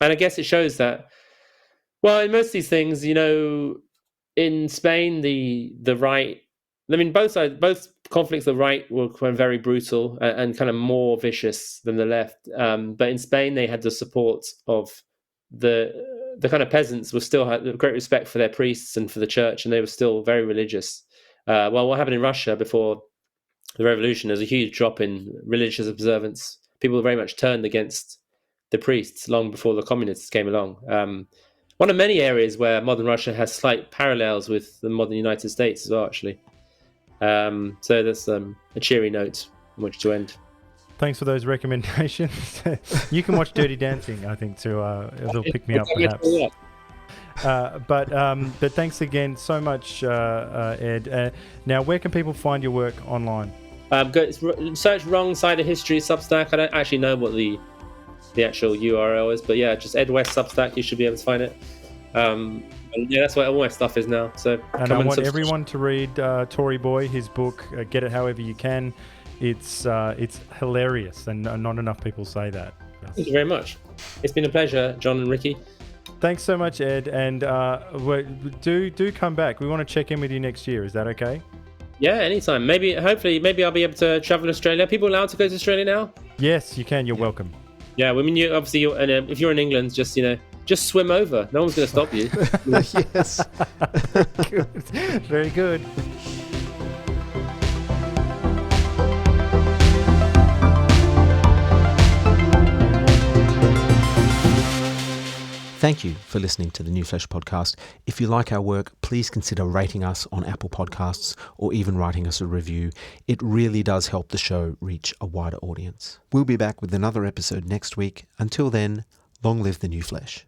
I guess it shows that, well, in most of these things, in Spain, the right, I mean, both conflicts, the right were very brutal and kind of more vicious than the left. But in Spain, they had the support of the kind of peasants, were still had great respect for their priests and for the church, and they were still very religious. Well, what happened in Russia before the revolution, there's a huge drop in religious observance. People very much turned against the priests long before the communists came along. One of many areas where modern Russia has slight parallels with the modern United States as well, actually. So that's a cheery note on which to end. Thanks for those recommendations. You can watch Dirty Dancing, I think, to it'll pick me up perhaps. But thanks again so much, Ed. Now, where can people find your work online? Search Wrong Side of History Substack. I don't actually know what the actual URL is, but yeah, just Ed West Substack. You should be able to find it. And yeah, that's where all my stuff is now. So, and I want everyone to read Tory Boy, his book. Get it however you can. It's hilarious, and not enough people say that. Thank you very much. It's been a pleasure, John and Ricky. Thanks so much, Ed. And do come back. We want to check in with you next year. Is that okay? Yeah, anytime. Maybe I'll be able to travel to Australia. Are people allowed to go to Australia now? Yes, you can. You're welcome. Yeah, I mean, if you're in England, just swim over. No one's going to stop you. Yes. Good. Very good. Thank you for listening to the New Flesh podcast. If you like our work, please consider rating us on Apple Podcasts or even writing us a review. It really does help the show reach a wider audience. We'll be back with another episode next week. Until then, long live the New Flesh.